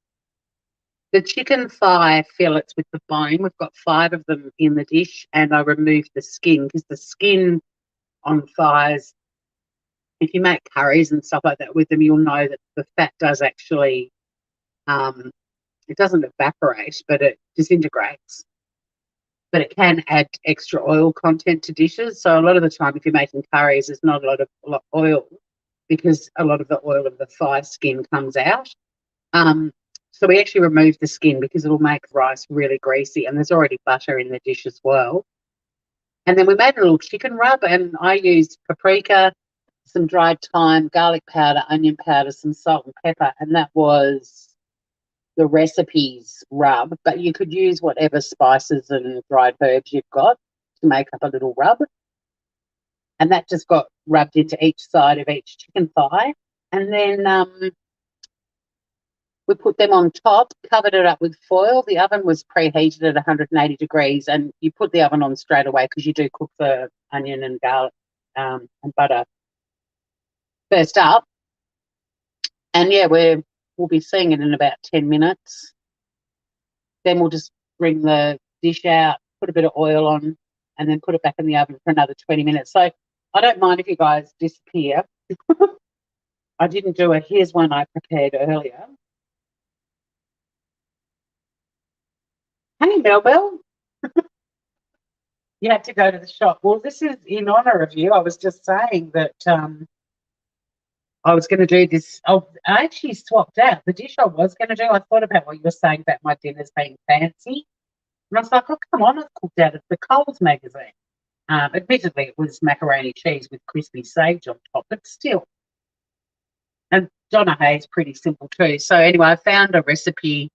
The chicken thigh fillets with the bone, we've got 5 of them in the dish, and I removed the skin because the skin on thighs, if you make curries and stuff like that with them, you'll know that the fat does actually, it doesn't evaporate, but it disintegrates. But it can add extra oil content to dishes. So a lot of the time, if you're making curries, there's not a lot of oil because a lot of the oil of the thigh skin comes out. So we actually remove the skin because it'll make rice really greasy, and there's already butter in the dish as well. And then we made a little chicken rub, and I used paprika, some dried thyme, garlic powder, onion powder, some salt and pepper, and that was the recipe's rub. But you could use whatever spices and dried herbs you've got to make up a little rub. And that just got rubbed into each side of each chicken thigh. And then we put them on top, covered it up with foil. The oven was preheated at 180 degrees, and you put the oven on straight away because you do cook the onion and garlic and butter first up. And yeah, we'll be seeing it in about 10 minutes. Then we'll just bring the dish out, put a bit of oil on, and then put it back in the oven for another 20 minutes. So I don't mind if you guys disappear. I didn't do it. Here's one I prepared earlier. Hey, Melville. You had to go to the shop. Well, this is in honour of you. I was just saying that I was going to do this. Oh, I actually swapped out the dish I was going to do. I thought about what you were saying about my dinners being fancy. And I was like, oh, come on, I've cooked out of the Coles magazine. Admittedly, it was macaroni cheese with crispy sage on top, but still. And Donna Hay's pretty simple too. So anyway, I found a recipe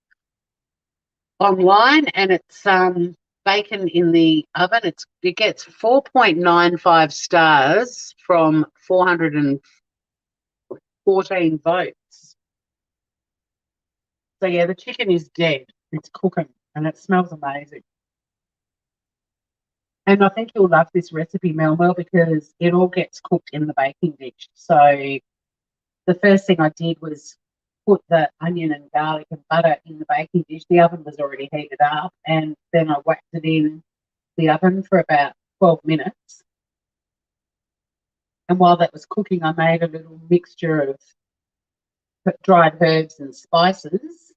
online, and it's bacon in the oven. It gets 4.95 stars from 414 votes. So yeah, the chicken is dead. It's cooking, and it smells amazing. And I think you'll love this recipe, Mel, because it all gets cooked in the baking dish. So the first thing I did was put the onion and garlic and butter in the baking dish. The oven was already heated up, and then I whacked it in the oven for about 12 minutes. And while that was cooking, I made a little mixture of dried herbs and spices.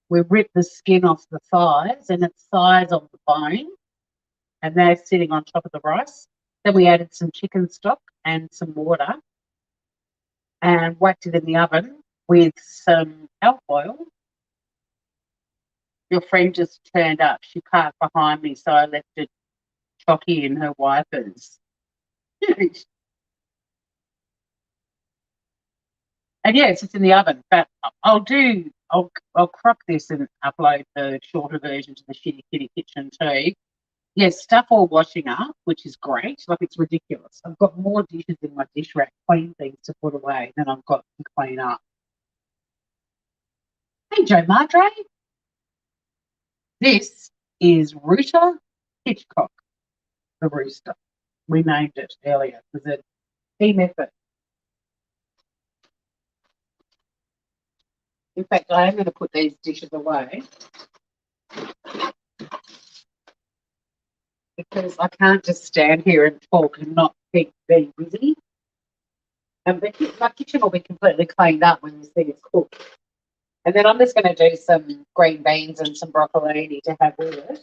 We ripped the skin off the thighs and it's thighs on the bone, and they're sitting on top of the rice. Then we added some chicken stock and some water and whacked it in the oven with some alcohol. Your friend just turned up. She parked behind me, so I left it chocky in her wipers. And yeah, it's just in the oven. But I'll crop this and upload the shorter version to the Shitty Kitty Kitchen too. Yeah, stuff all washing up, which is great. Like, it's ridiculous. I've got more dishes in my dish rack, clean things to put away than I've got to clean up. Hey, Joe Madre. This is Rooter Hitchcock, the rooster. We named it earlier because it's team effort. In fact, I am going to put these dishes away because I can't just stand here and talk and not think being busy. And my kitchen will be completely cleaned up when this thing is cooked. And then I'm just going to do some green beans and some broccolini to have with it.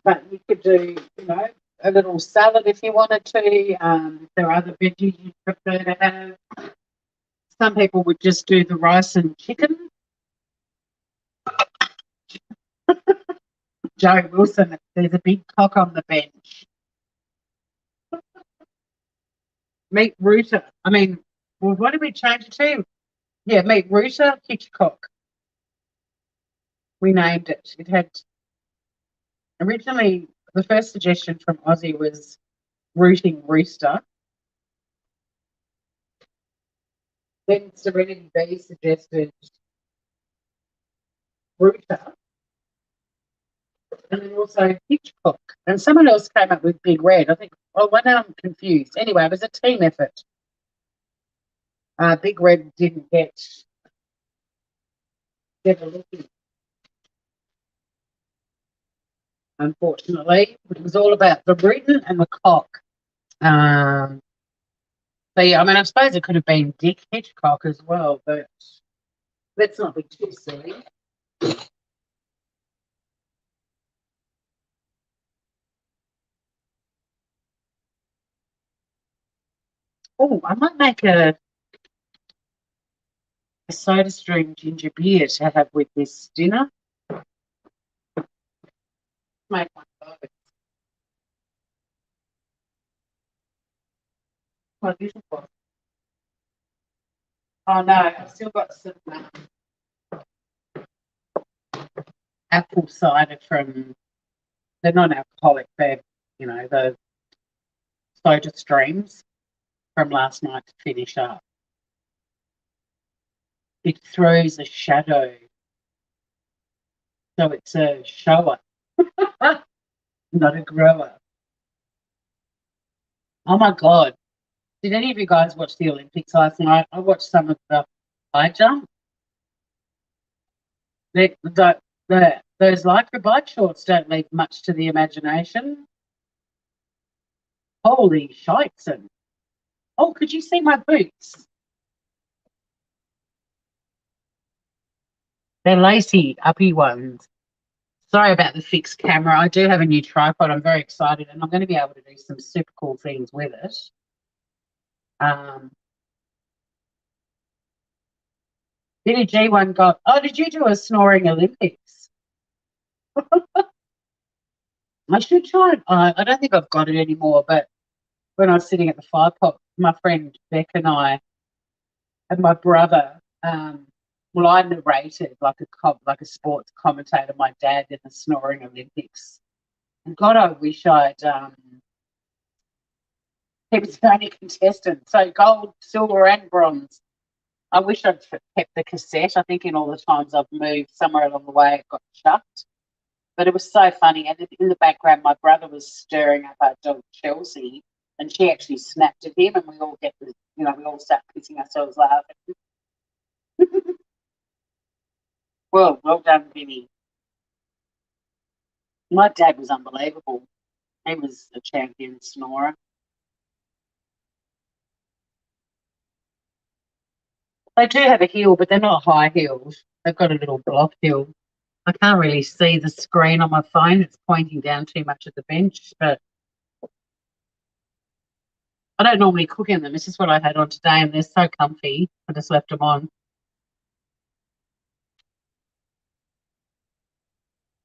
But you could do, a little salad if you wanted to. If there are other veggies you prefer to have. Some people would just do the rice and chicken. Joe Wilson, there's a big cock on the bench. Meet Rooter. What did we change it to? Yeah, meet Rooter Hitchcock. We named it. It had originally, the first suggestion from Aussie was rooting rooster. Then Serenity B suggested Rooter. And then also Hitchcock. And someone else came up with Big Red. I think, now I'm confused. Anyway, it was a team effort. Big Red didn't get a look in, unfortunately. It was all about the rootin' and the cock. So yeah, I suppose it could have been Dick Hitchcock as well, but let's not be too silly. Oh, I might make a soda stream ginger beer to have with this dinner. Make one of those. Quite beautiful. Oh no, I've still got some apple cider from, they're non-alcoholic, they're, the soda streams from last night to finish up. It throws a shadow. So it's a shower, not a grower. Oh my God. Did any of you guys watch the Olympics last night? I watched some of the high jump. Those lycra bike shorts don't leave much to the imagination. Holy shitesen. Oh, could you see my boots? They're lacy, uppy ones. Sorry about the fixed camera. I do have a new tripod. I'm very excited, and I'm going to be able to do some super cool things with it. Billy G1 got, did you do a snoring Olympics? I should try it. I don't think I've got it anymore, but when I was sitting at the fire pot, my friend Beck and I and my brother, I narrated like a sports commentator. My dad did the snoring Olympics. And God, I wish I'd. He was the only contestant, so gold, silver, and bronze. I wish I'd kept the cassette. I think in all the times I've moved, somewhere along the way it got chucked. But it was so funny. And in the background, my brother was stirring up our dog Chelsea, and she actually snapped at him, and we all we all sat pissing ourselves laughing. Well done, Vinny. My dad was unbelievable. He was a champion snorer. They do have a heel, but they're not high heels. They've got a little block heel. I can't really see the screen on my phone. It's pointing down too much at the bench, but I don't normally cook in them. This is what I had on today, and they're so comfy. I just left them on.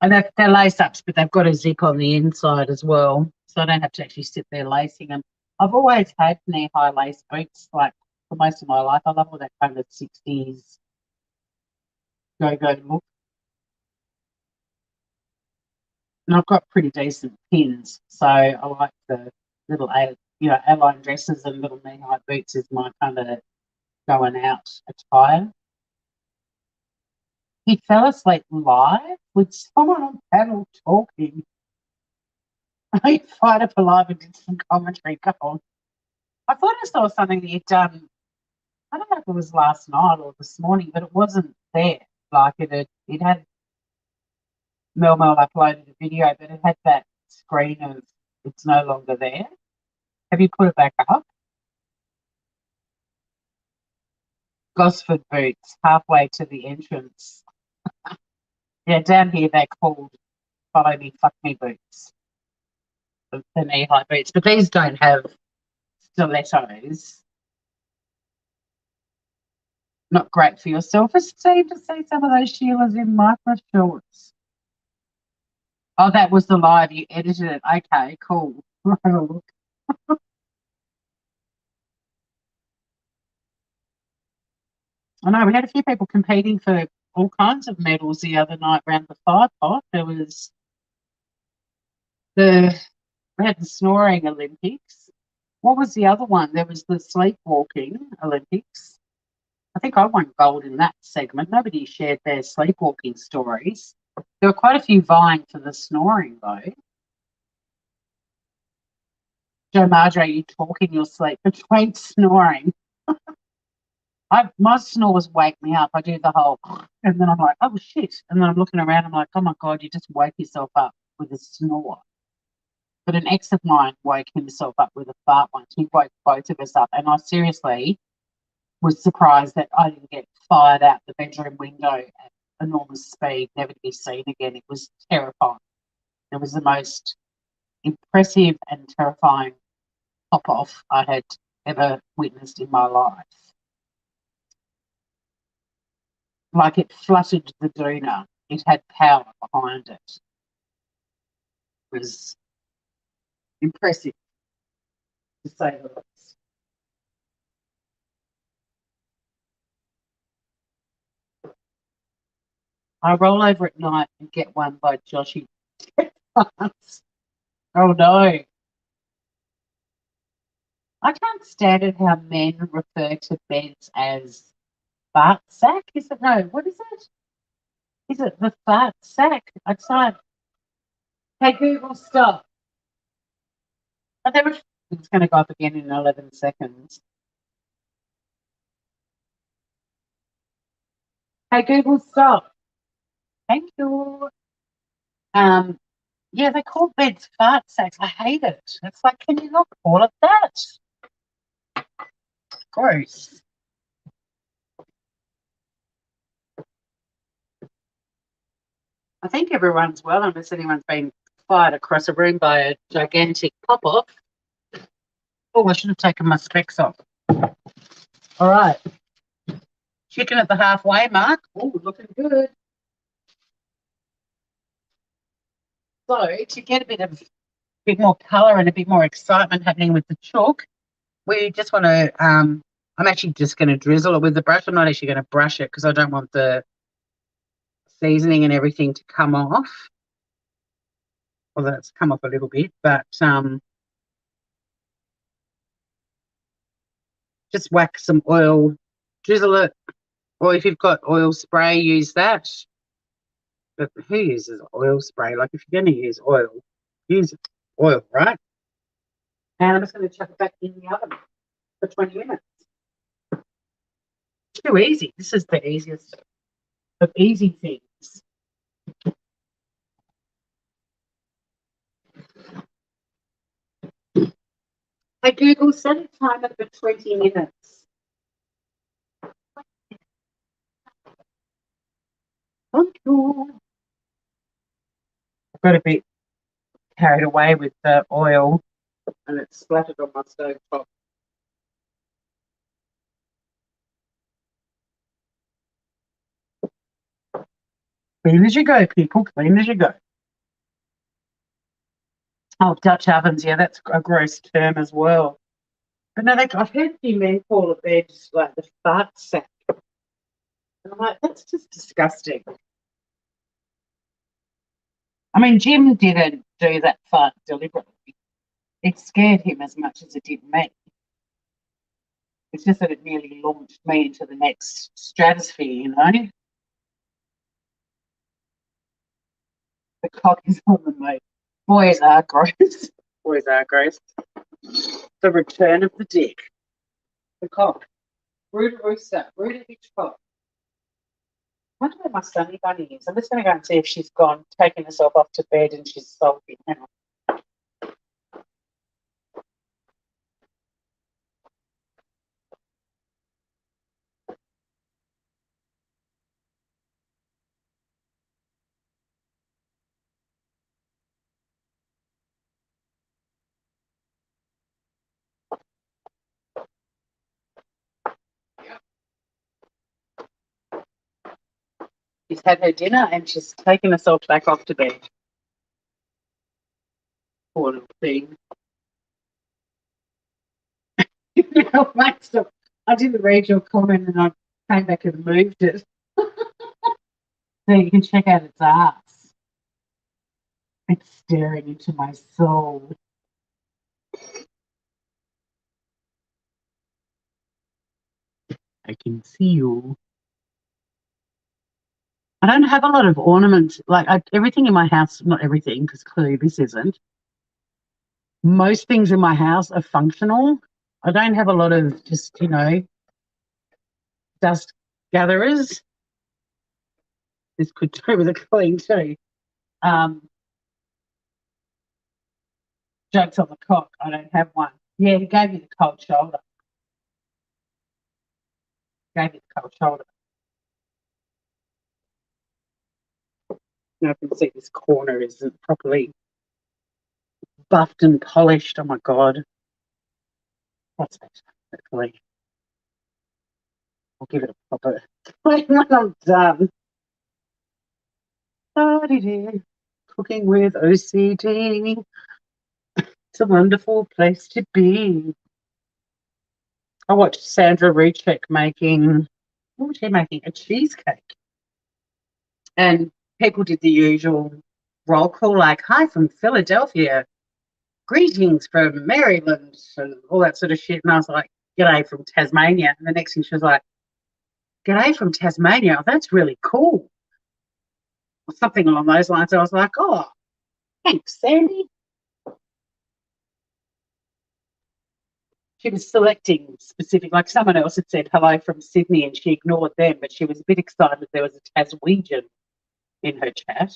And they're lace ups, but they've got a zip on the inside as well. So I don't have to actually sit there lacing them. I've always had knee high lace boots, like for most of my life. I love all that kind of 60s go look. And I've got pretty decent pins. So I like the little, airline dresses and little knee high boots is my kind of going out attire. He fell asleep live with someone on panel talking. He fired up alive and did some commentary. Go on. I thought I saw something that you'd done. I don't know if it was last night or this morning, but it wasn't there. Like it had Mel uploaded a video, but it had that screen of it's no longer there. Have you put it back up? Gosford boots, halfway to the entrance. Yeah, down here they're called follow me, fuck me boots. The knee high boots, but these don't have stilettos. Not great for your self-esteem to see some of those Sheilas in micro shorts. Oh, that was the live. You edited it. Okay, cool. I'll have a look. I know we had a few people competing for all kinds of medals the other night around the fire pot. There was we had the snoring Olympics. What was the other one? There was the sleepwalking Olympics. I think I won gold in that segment. Nobody shared their sleepwalking stories. There were quite a few vying for the snoring, though. Joe Marjorie, you talk in your sleep between snoring. My snores wake me up. I do the whole, and then I'm like, oh shit. And then I'm looking around. I'm like, oh my God, you just woke yourself up with a snore. But an ex of mine woke himself up with a fart once. He woke both of us up. And I seriously was surprised that I didn't get fired out the bedroom window at enormous speed, never to be seen again. It was terrifying. It was the most impressive and terrifying pop off I had ever witnessed in my life. Like it fluttered the doona. It had power behind it. It was impressive, to say the least. I roll over at night and get one by Joshy. Oh no. I can't stand it how men refer to beds as fart sack. Is it no? What is it? Is it the fart sack? It's like, hey Google, stop. It's going to go up again in 11 seconds. Hey Google, stop. Thank you. Yeah, they call beds fart sacks. I hate it. It's like, can you not call it that? Gross. I think everyone's well, unless anyone's been fired across a room by a gigantic pop-off. Oh, I should have taken my specs off. All right. Chicken at the halfway mark. Oh, looking good. So to get a bit more colour and a bit more excitement happening with the chalk, we just want to, I'm actually just going to drizzle it with the brush. I'm not actually going to brush it because I don't want the seasoning and everything to come off. Although it's come off a little bit, but just whack some oil, drizzle it, or if you've got oil spray, use that. But who uses oil spray? Like if you're going to use oil, use oil, right? And I'm just going to chuck it back in the oven for 20 minutes. It's too easy. This is the easiest of easy things. Hey Google, set a timer for 20 minutes. Thank you. I've got a bit carried away with the oil and it splattered on my stove top. Clean as you go, people. Clean as you go. Oh, Dutch ovens. Yeah, that's a gross term as well. But no, I've heard a few men call it they're just like the fart sack. And I'm like, that's just disgusting. I mean, Jim didn't do that fart deliberately. It scared him as much as it did me. It's just that it nearly launched me into the next stratosphere, you know? The cock is on the move. Boys are gross. Boys are gross. The return of the dick. The cock. Rooter rooster. Rooter bitch cock. I wonder where my sunny bunny is. I'm just going to go and see if she's gone, taken herself off to bed and she's sulky. Hang on. She's had her dinner and she's taken herself back off to bed. Poor little thing. I didn't read your comment and I came back and moved it. So you can check out its ass. It's staring into my soul. I can see you. I don't have a lot of ornaments. Everything in my house, not everything, because clearly this isn't. Most things in my house are functional. I don't have a lot of just, dust gatherers. This could do with a clean too. Jokes on the cock. I don't have one. Yeah, he gave me the cold shoulder. Gave me the cold shoulder. Now I can see this corner isn't properly buffed and polished. Oh my god. That's better, hopefully. I'll give it a proper clean when I'm done. Cooking with OCD. It's a wonderful place to be. I watched Sandra Recheck making, what was she making? A cheesecake. And people did the usual roll call, like, hi from Philadelphia, greetings from Maryland, and all that sort of shit. And I was like, g'day from Tasmania. And the next thing she was like, g'day from Tasmania. That's really cool. Or something along those lines. I was like, oh, thanks, Sandy. She was selecting specific, like someone else had said hello from Sydney and she ignored them, but she was a bit excited there was a Taswegian in her chat.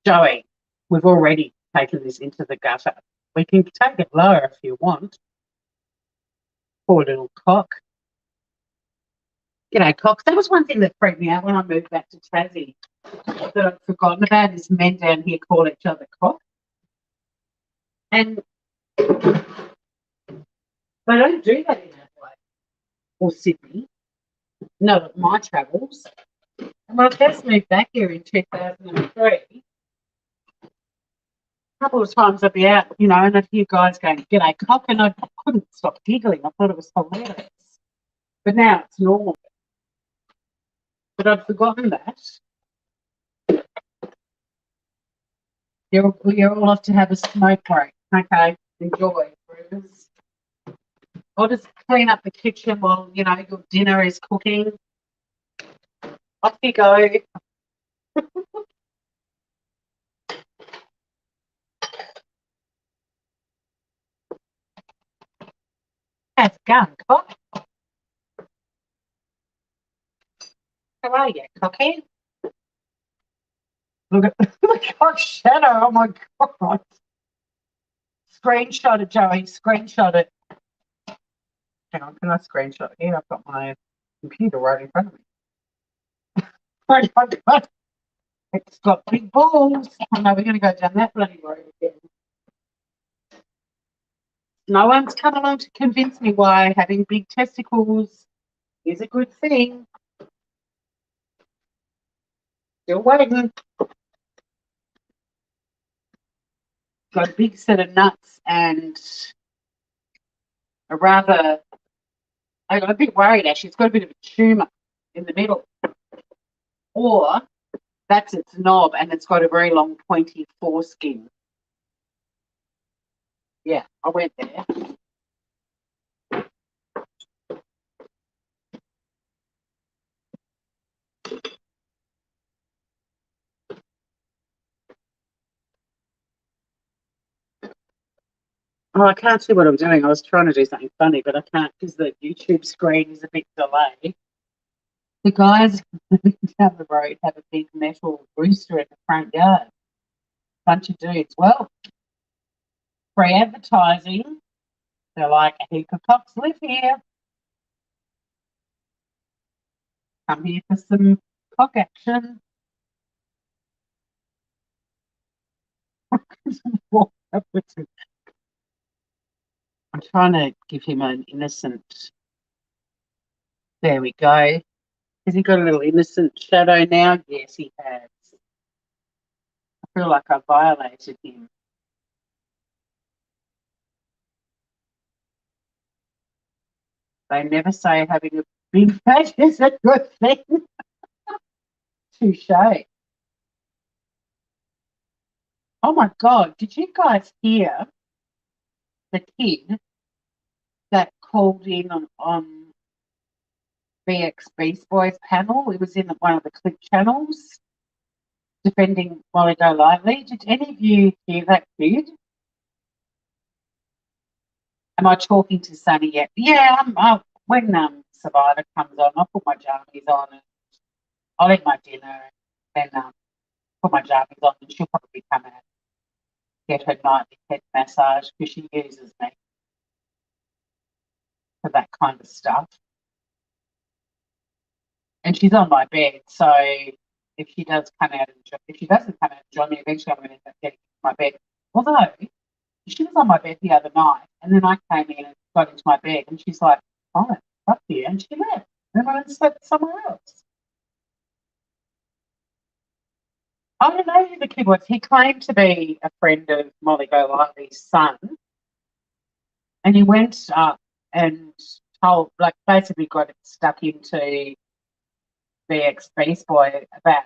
Joey, we've already taken this into the gutter. We can take it lower if you want. Poor little cock. G'day, cock. That was one thing that freaked me out when I moved back to Tassie that I'd forgotten about is men down here call each other cock. And they don't do that in Adelaide or Sydney. No, at my travels. And when I first moved back here in 2003, a couple of times I'd be out, and I'd hear guys going, g'day, cock, and I couldn't stop giggling. I thought it was hilarious. But now it's normal. But I'd forgotten that. You're all off to have a smoke break. Okay, enjoy. I'll just clean up the kitchen while, your dinner is cooking. Off you go. How's it going, cock? How are you, cocky? Look at the god shadow. Oh my god. Screenshot it, Joey. Screenshot it. Hang on, can I screenshot it? Here, I've got my computer right in front of me. Oh my god. It's got big balls. Oh no, we're going to go down that bloody road again. No one's come along to convince me why having big testicles is a good thing. Still waiting. Got a big set of nuts and a rather, I'm a bit worried actually. It's got a bit of a tumour in the middle. Or that's its knob and it's got a very long pointy foreskin. Yeah, I went there. Oh, I can't see what I'm doing. I was trying to do something funny, but I can't because the YouTube screen is a bit delayed. The guys down the road have a big metal rooster in the front yard. Bunch of dudes. Well, free advertising. They're like, a heap of cocks live here. Come here for some cock action. I'm trying to give him an innocent. There we go. Has he got a little innocent shadow now? Yes, he has. I feel like I violated him. They never say having a big face is a good thing. Touche. Oh my God, did you guys hear the kid that called in on BX Beast Boys panel? It was in one of the clip channels defending Molly Golightly. Did any of you hear that kid? Am I talking to Sunny yet? Yeah, when Survivor comes on, I'll put my jammies on and I'll eat my dinner and then put my jammies on and she'll probably come out and get her nightly head massage because she uses me for that kind of stuff. And she's on my bed, so if she does come out and if she doesn't come out and join me, eventually I'm going to end up getting my bed. Although she was on my bed the other night, and then I came in and got into my bed, and she's like, "Oh, fuck you," and she left. And I went and slept somewhere else. I don't know who the kid was. He claimed to be a friend of Molly Golightly's son, and he went up and told, like, basically got stuck into BX Beast Boy about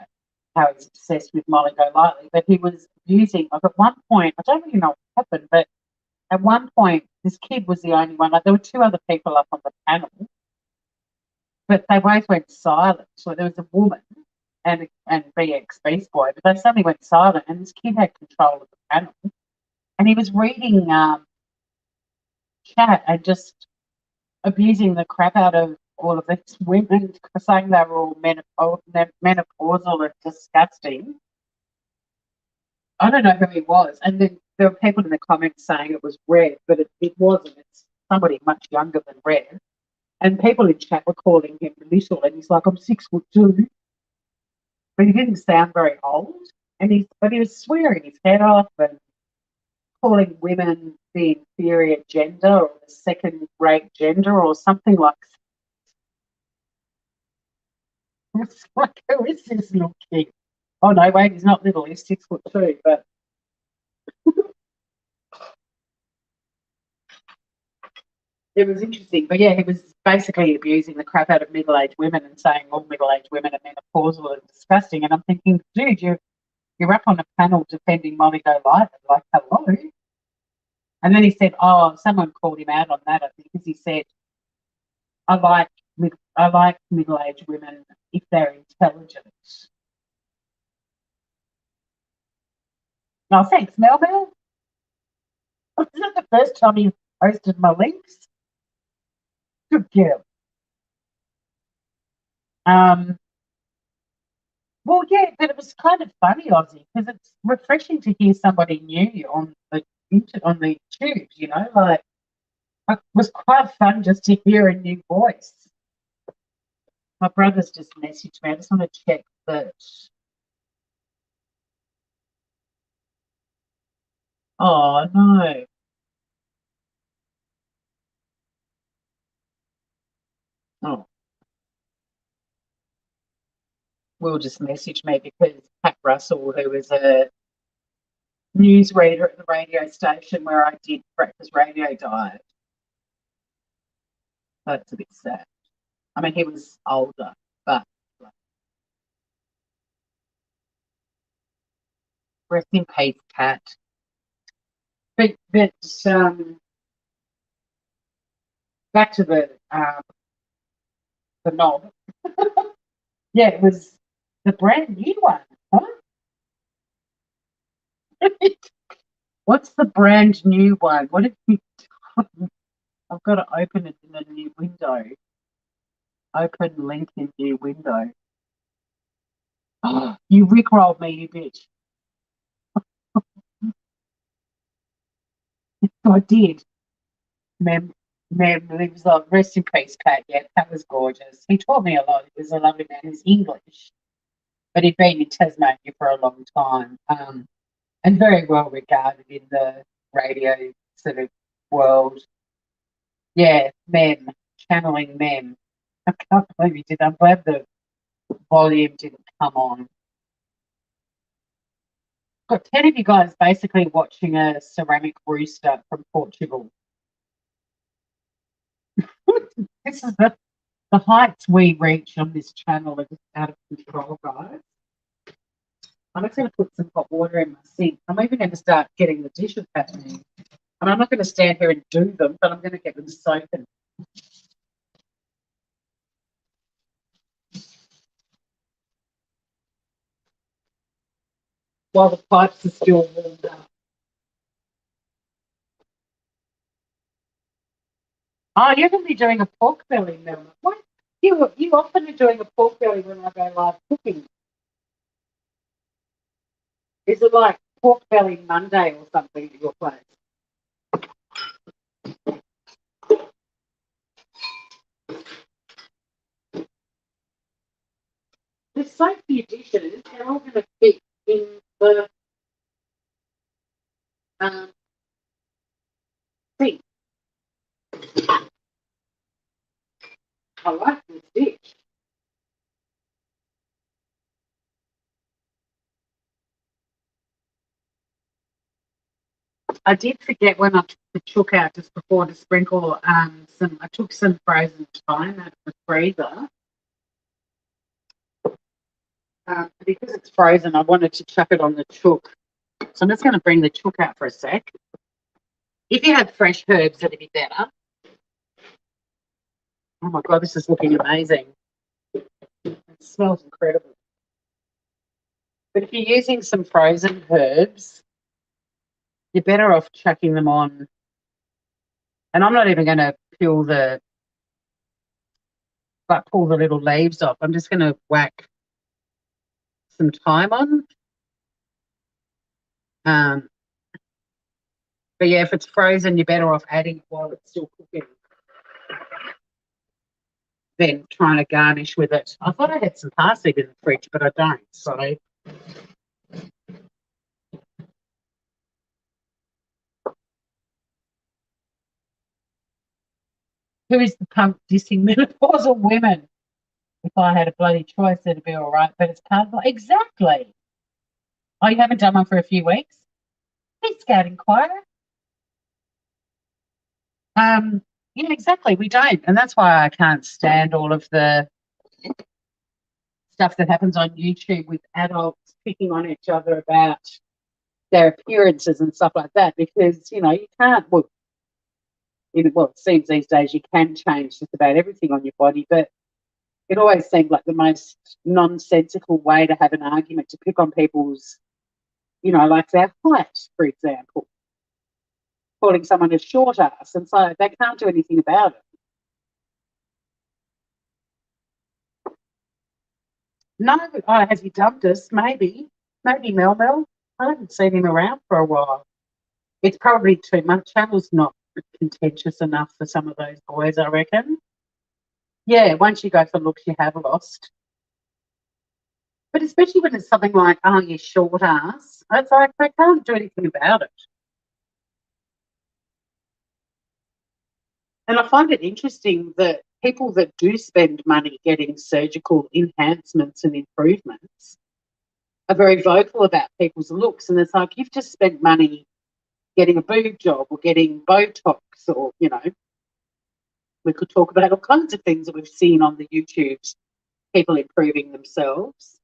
how he's obsessed with Molly Golightly, but he was using, like, at one point, I don't really know what happened, but at one point, this kid was the only one. Like, there were two other people up on the panel, but they both went silent. So there was a woman and BX Beast Boy, but they suddenly went silent, and this kid had control of the panel, and he was reading chat and just abusing the crap out of all of these women, saying they were all menopausal and disgusting. I don't know who he was, and then there were people in the comments saying it was Red, but it wasn't. It's somebody much younger than Red. And people in chat were calling him little, and he's like, "I'm 6'2", but he didn't sound very old. But he was swearing his head off and calling women the inferior gender or the second-rate gender or something like that. It's like, who is this little kid? Oh no, wait, he's not little. He's 6'2", but. It was interesting, but yeah, he was basically abusing the crap out of middle-aged women and saying all middle-aged women are menopausal and disgusting. And I'm thinking, dude, you're up on a panel defending Molly Golightly, like, hello. And then he said, oh, someone called him out on that, I think, because he said, I like middle-aged women if they're intelligent. No, thanks, Mel. This is the first time you posted my links. Good girl. Well, yeah, but it was kind of funny, Ozzy, because it's refreshing to hear somebody new on the tubes. Like it was quite fun just to hear a new voice. My brother's just messaged me. I just want to check that. Oh no. Oh, Will just message me because Pat Russell, who was a news reader at the radio station where I did breakfast radio, died. That's a bit sad. I mean, he was older, but rest in peace, Pat. But back to the knob. Yeah, it was the brand new one. Huh? What's the brand new one? What have you done? I've got to open it in a new window. Open link in new window. Oh, you rickrolled me, you bitch. I did. Mem, lives on. Rest in peace, Pat. Yeah, Pat was gorgeous. He taught me a lot. He was a lovely man. He's English, but he'd been in Tasmania for a long time, and very well regarded in the radio sort of world. Yeah, Mem, channeling Mem. I can't believe you did that. I'm glad the volume didn't come on. Got 10 of you guys basically watching a ceramic rooster from Portugal. This is the heights we reach on this channel are just out of control, guys. I'm just going to put some hot water in my sink. I'm even going to start getting the dishes happening. And I'm not going to stand here and do them, but I'm going to get them soaking. While the pipes are still warmed up. Oh, you're going to be doing a pork belly, Mel. What? You often are doing a pork belly when I go live cooking. Is it like pork belly Monday or something at your place? There's so few dishes. They're all going to fit in the um, sink. I like this dish. I did forget when I took the chook out just before to sprinkle I took some frozen thyme out of the freezer. Because it's frozen, I wanted to chuck it on the chook. So I'm just going to bring the chook out for a sec. If you had fresh herbs, it'd be better. Oh my God, this is looking amazing. It smells incredible. But if you're using some frozen herbs, you're better off chucking them on. And I'm not even going to pull the little leaves off. I'm just going to whack some thyme on. But yeah, if it's frozen, you're better off adding it while it's still cooking than trying to garnish with it. I thought I had some parsley in the fridge, but I don't. So who is the punk dissing menopausal women? If I had a bloody choice, it'd be all right. But it's part of exactly. Oh, you haven't done one for a few weeks? Please scout inquiry. Yeah, exactly. We don't, and that's why I can't stand all of the stuff that happens on YouTube with adults picking on each other about their appearances and stuff like that, because you can't. Well, it seems these days you can change just about everything on your body, but it always seemed like the most nonsensical way to have an argument to pick on people's, like their height, for example, calling someone a short ass, and so they can't do anything about it. No, oh, has he dumped us? Maybe. Maybe Mel Mel. I haven't seen him around for a while. It's probably too much. Channel's not contentious enough for some of those boys, I reckon. Yeah, once you go for looks, you have lost. But especially when it's something like, oh, you short ass, it's like they can't do anything about it. And I find it interesting that people that do spend money getting surgical enhancements and improvements are very vocal about people's looks. And it's like, you've just spent money getting a boob job or getting Botox, or, we could talk about all kinds of things that we've seen on the YouTubes, people improving themselves.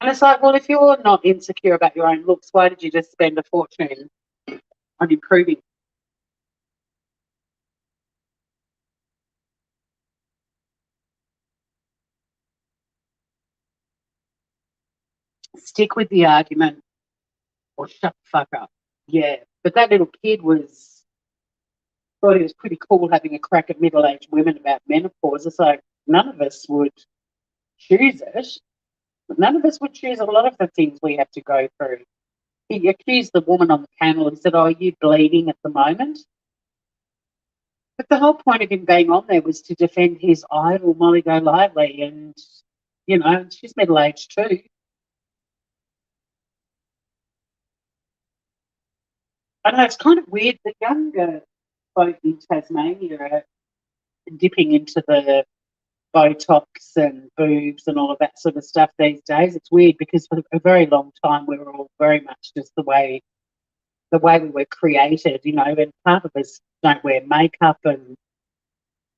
And it's like, well, if you're not insecure about your own looks, why did you just spend a fortune on improving? Stick with the argument or shut the fuck up. Yeah. But that little kid thought it was pretty cool having a crack at middle aged women about menopause. It's like none of us would choose it. None of us would choose a lot of the things we have to go through. He accused the woman on the panel and said, oh, are you bleeding at the moment? But the whole point of him being on there was to defend his idol, Molly Go Lively, and, she's middle aged too. I know it's kind of weird. The younger folk in Tasmania are dipping into the Botox and boobs and all of that sort of stuff these days. It's weird because for a very long time we were all very much just the way we were created, and part of us don't wear makeup and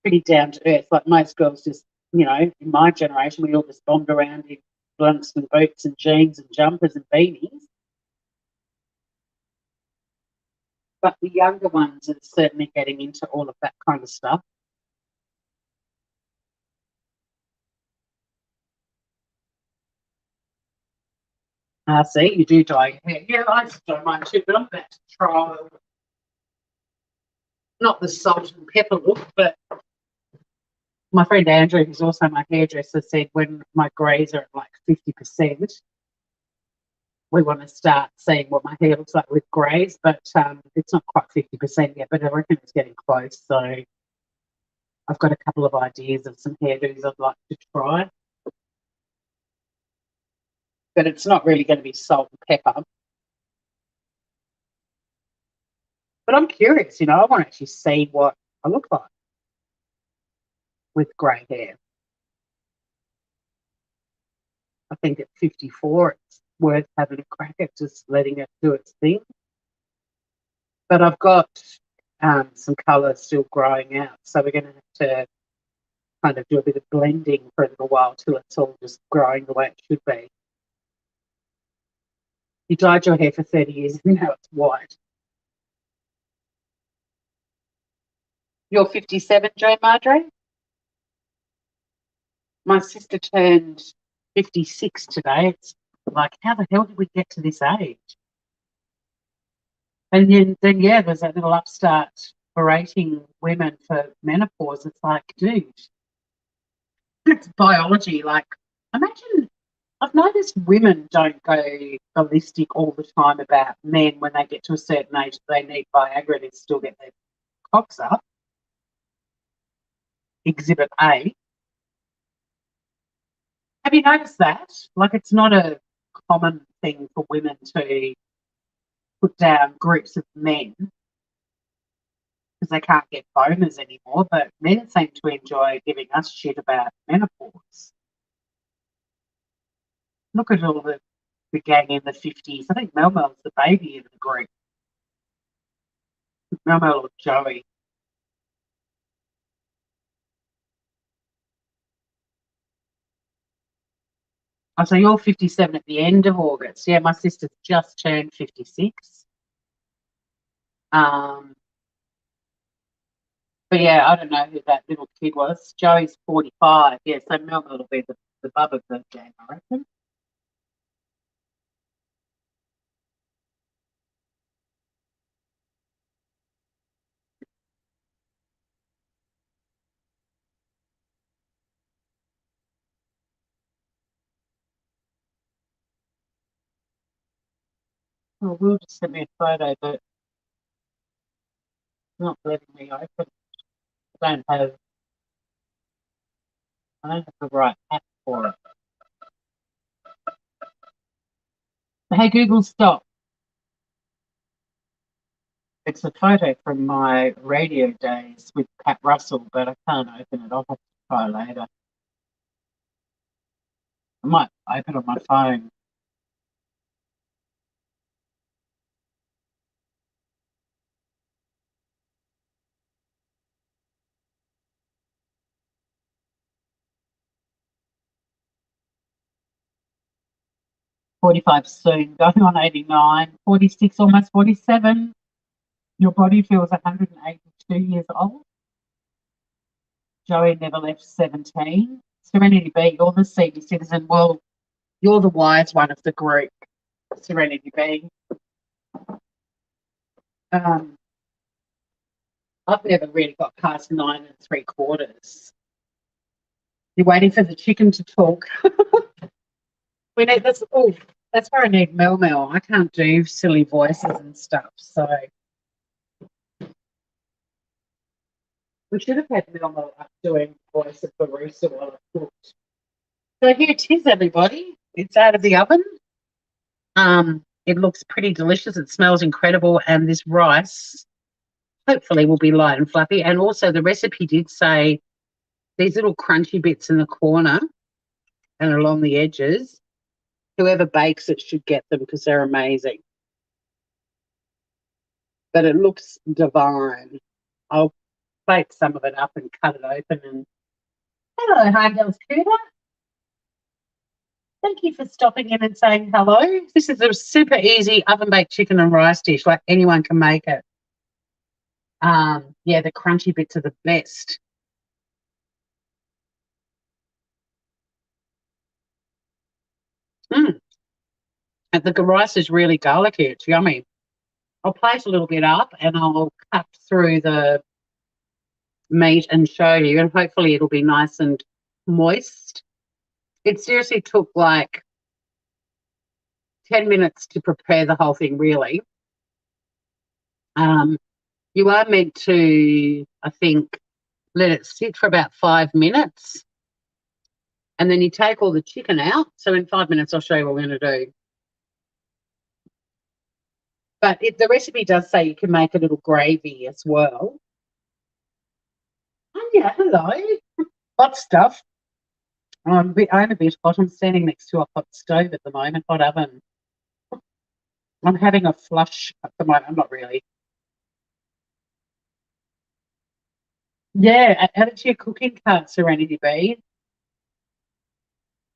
pretty down to earth. Like most girls just, in my generation, we all just bombed around in blunts and boots and jeans and jumpers and beanies. But the younger ones are certainly getting into all of that kind of stuff. See, you do dye your hair. Yeah, I just don't mind too, but I'm about to try not the salt and pepper look, but my friend Andrew, who's also my hairdresser, said when my greys are at like 50%, we want to start seeing what my hair looks like with greys, but it's not quite 50% yet, but I reckon it's getting close. So I've got a couple of ideas of some hairdos I'd like to try, but it's not really going to be salt and pepper. But I'm curious, I want to actually see what I look like with grey hair. I think at 54, it's worth having a crack at just letting it do its thing. But I've got some colour still growing out, so we're going to have to kind of do a bit of blending for a little while till it's all just growing the way it should be. You dyed your hair for 30 years and now it's white. You're 57, Joe Madre? My sister turned 56 today. It's like, how the hell did we get to this age? And then yeah, there's that little upstart berating women for menopause. It's like, dude, it's biology. Like, imagine, I've noticed women don't go ballistic all the time about men when they get to a certain age. They need Viagra to still get their cocks up. Exhibit A. Have you noticed that? Like, it's not a common thing for women to put down groups of men because they can't get boners anymore, but men seem to enjoy giving us shit about menopause. Look at all the gang in the 50s. I think Mel Mel's the baby in the group. Mel Mel or Joey. Oh, so you're 57 at the end of August. Yeah, my sister's just turned 56. Um, but yeah, I don't know who that little kid was. Joey's 45. Yeah, so Mel Mel will be the bub of the gang, I reckon. Well, Will just sent me a photo, but it's not letting me open. I don't have the right app for it. Hey, Google, stop. It's a photo from my radio days with Pat Russell, but I can't open it. I'll have to try later. I might open on my phone. $45 soon, going on 89, 46, almost 47. Your body feels 182 years old. Joey never left 17. Serenity B, you're the senior citizen. Well, you're the wise one of the group, Serenity B. I've never really got past 9 3/4. You're waiting for the chicken to talk. We need this. Oh, that's where I need Mel Mel. I can't do silly voices and stuff. So we should have had Mel Mel up doing voice of Barista while I cooked. So here it is, everybody. It's out of the oven. It looks pretty delicious. It smells incredible, and this rice hopefully will be light and fluffy. And also, the recipe did say these little crunchy bits in the corner and along the edges. Whoever bakes it should get them because they're amazing. But it looks divine. I'll plate some of it up and cut it open. And hello, Heimdall's Cooper. Thank you for stopping in and saying hello. This is a super easy oven-baked chicken and rice dish. Like anyone can make it. Yeah, the crunchy bits are the best. And the rice is really garlicky. It's yummy. I'll plate a little bit up and I'll cut through the meat and show you, and hopefully it'll be nice and moist. It seriously took like 10 minutes to prepare the whole thing, really. You are meant to, I think, let it sit for about 5 minutes, and then you take all the chicken out. So in 5 minutes, I'll show you what we're going to do. But the recipe does say you can make a little gravy as well. Oh, yeah, hello. Hot stuff. I'm a bit hot. I'm standing next to a hot stove at the moment, hot oven. I'm having a flush at the moment. I'm not really. Yeah, add it to your cooking cart, Serenity B.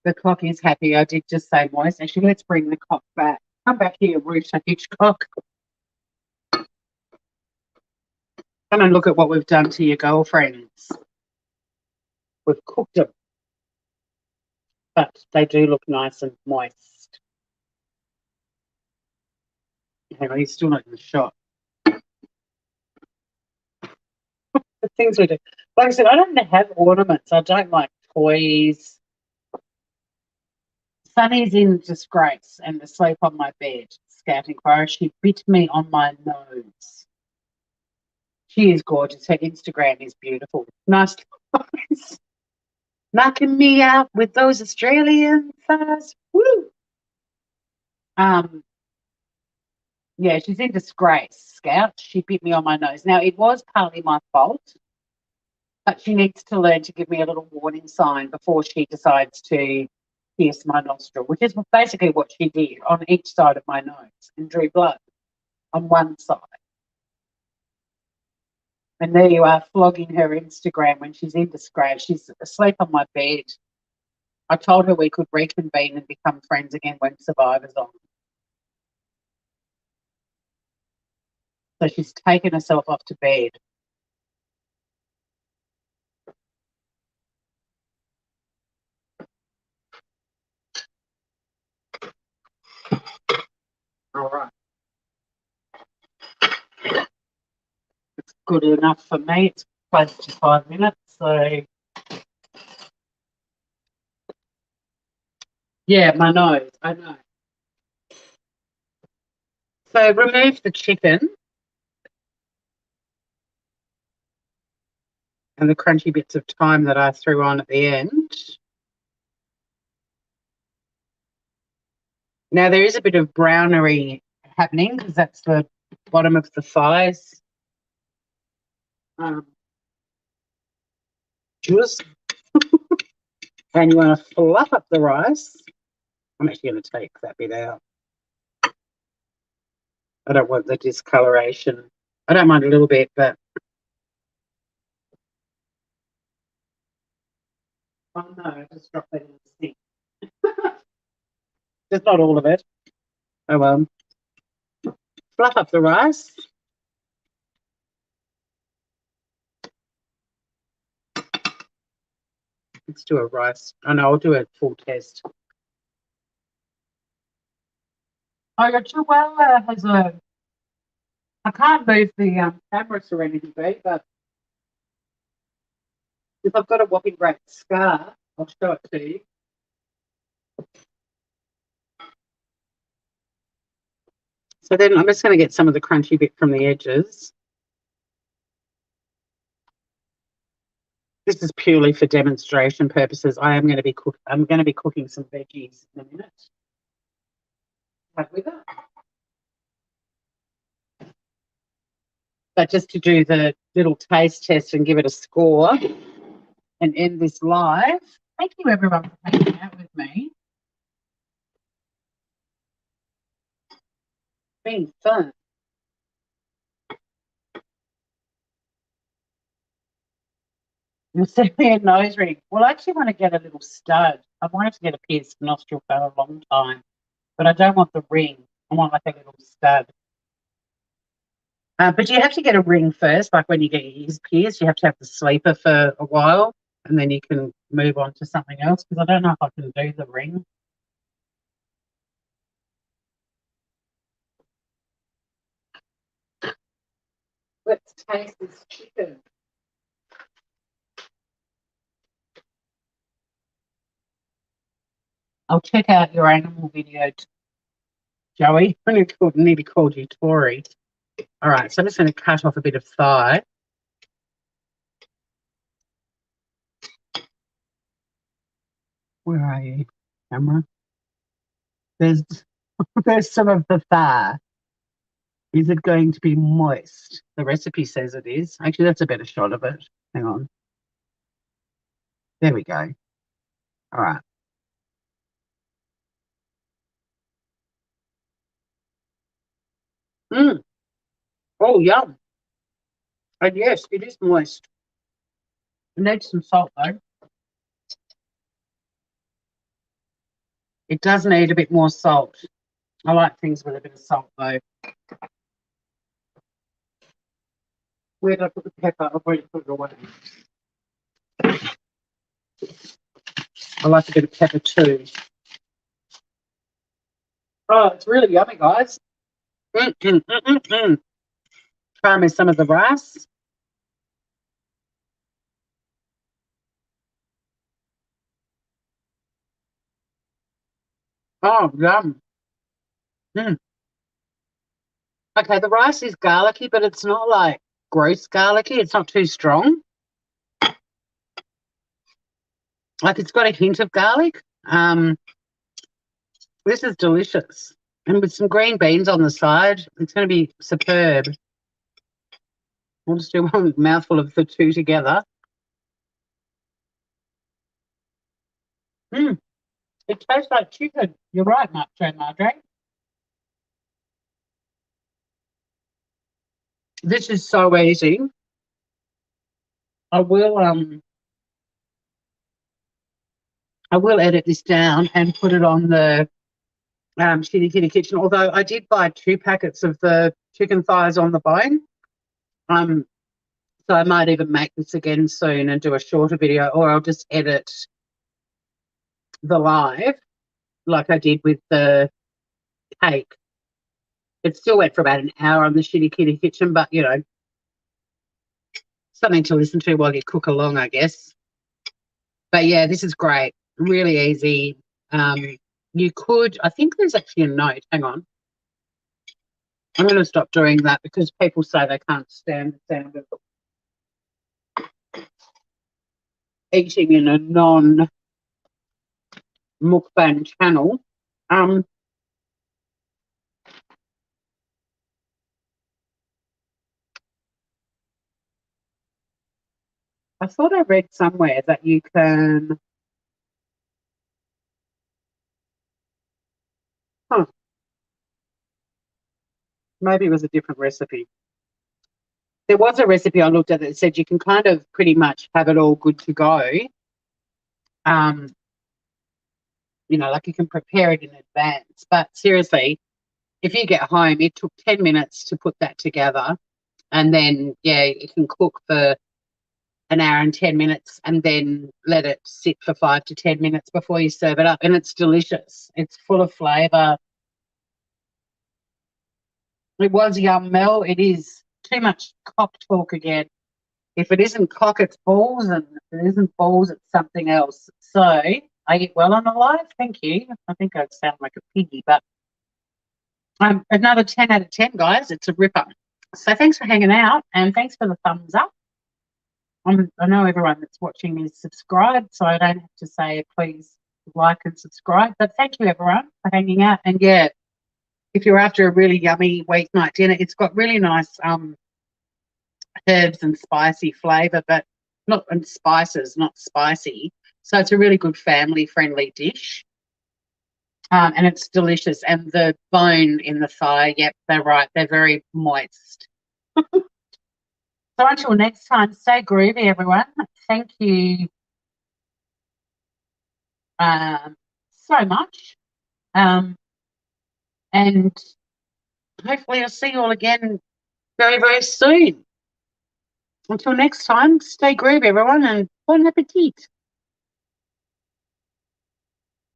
The clock is happy. I did just say moist. Actually, let's bring the clock back. Come back here, Rooster Hitchcock. Come and look at what we've done to your girlfriends. We've cooked them, but they do look nice and moist. Hang on, he's still not in the shot. The things we do. Like I said, I don't have ornaments. I don't like toys. Sunny's in disgrace and asleep on my bed, scouting for her. She bit me on my nose. She is gorgeous. Her Instagram is beautiful. Nice eyes. Knocking me out with those Australian thighs. Woo! Yeah, she's in disgrace, Scout. She bit me on my nose. Now, it was partly my fault, but she needs to learn to give me a little warning sign before she decides to pierce my nostril, which is basically what she did on each side of my nose and drew blood on one side. And there you are, flogging her Instagram when she's in disgrace. She's asleep on my bed. I told her we could reconvene and become friends again when Survivor's on. So she's taken herself off to bed. All right. It's good enough for me. It's close to 5 minutes. So, yeah, my nose. I know. So remove the chicken and the crunchy bits of thyme that I threw on at the end. Now there is a bit of brownery happening because that's the bottom of the thighs. Juice. And you want to fluff up the rice. I'm actually going to take that bit out. I don't want the discoloration. I don't mind a little bit, but oh no, I just dropped that in the sink. Just not all of it. Oh well. Fluff up the rice. Let's do a rice. Oh no, I'll do a full test. Oh, your chihuahua has a. I can't move the camera Serenity Beat, but if I've got a whopping great scar, I'll show it to you. So then I'm just going to get some of the crunchy bit from the edges. This is purely for demonstration purposes. I'm going to be cooking some veggies in a minute. Right with it. But just to do the little taste test and give it a score and end this live. Thank you everyone for hanging out with me. It's been fun. You sent me a nose ring. Well, I actually want to get a little stud. I've wanted to get a pierced nostril for a long time, but I don't want the ring. I want like a little stud. But you have to get a ring first, like when you get your ears pierced, you have to have the sleeper for a while, and then you can move on to something else, because I don't know if I can do the ring. Let's taste this chicken. I'll check out your animal video, Joey. I nearly called you Tori. All right, so I'm just going to cut off a bit of thigh. Where are you, camera? There's some of the thigh. Is it going to be moist? The recipe says it is. Actually, that's a better shot of it. Hang on. There we go. All right. Mm. Oh, yum. And yes, it is moist. It needs some salt, though. It does need a bit more salt. I like things with a bit of salt, though. Where did I put the pepper? I've already put it away. I like a bit of pepper, too. Oh, it's really yummy, guys. Try me some of the rice. Oh, yum. Mm. Okay, the rice is garlicky, but it's not like gross garlicky. It's not too strong. Like it's got a hint of garlic. This is delicious. And with some green beans on the side, it's going to be superb. We'll just do one mouthful of the two together. Mm. It tastes like chicken. You're right, Madre. This is so easy. I will edit this down and put it on the Shitty Kitty Kitchen. Although I did buy 2 packets of the chicken thighs on the bone. So I might even make this again soon and do a shorter video, or I'll just edit the live like I did with the cake. It still went for about an hour on the Shitty Kitty Kitchen, but you know, something to listen to while you cook along, I guess. But yeah, this is great. Really easy. You could, I think there's actually a note. Hang on. I'm going to stop doing that because people say they can't stand the sound of eating in a non-mukbang channel. I thought I read somewhere that you can. Huh, maybe it was a different recipe. There was a recipe I looked at that said you can kind of pretty much have it all good to go. Um, like you can prepare it in advance. But seriously, if you get home, it took 10 minutes to put that together. And then, yeah, you can cook for an hour and 10 minutes and then let it sit for 5 to 10 minutes before you serve it up. And it's delicious. It's full of flavour. It was yum, Mel. It is too much cock talk again. If it isn't cock, it's balls. And if it isn't balls, it's something else. So I eat well on the live. Thank you. I think I sound like a piggy, but another 10 out of 10, guys. It's a ripper. So thanks for hanging out and thanks for the thumbs up. I know everyone that's watching is subscribed, so I don't have to say please like and subscribe. But thank you, everyone, for hanging out. And, yeah, if you're after a really yummy weeknight dinner, it's got really nice herbs and spicy flavour, but not and spices, not spicy. So it's a really good family-friendly dish. And it's delicious. And the bone in the thigh, yep, they're right. They're very moist. So until next time, stay groovy, everyone. Thank you so much. And hopefully I'll see you all again very, very soon. Until next time, stay groovy, everyone, and bon appetit.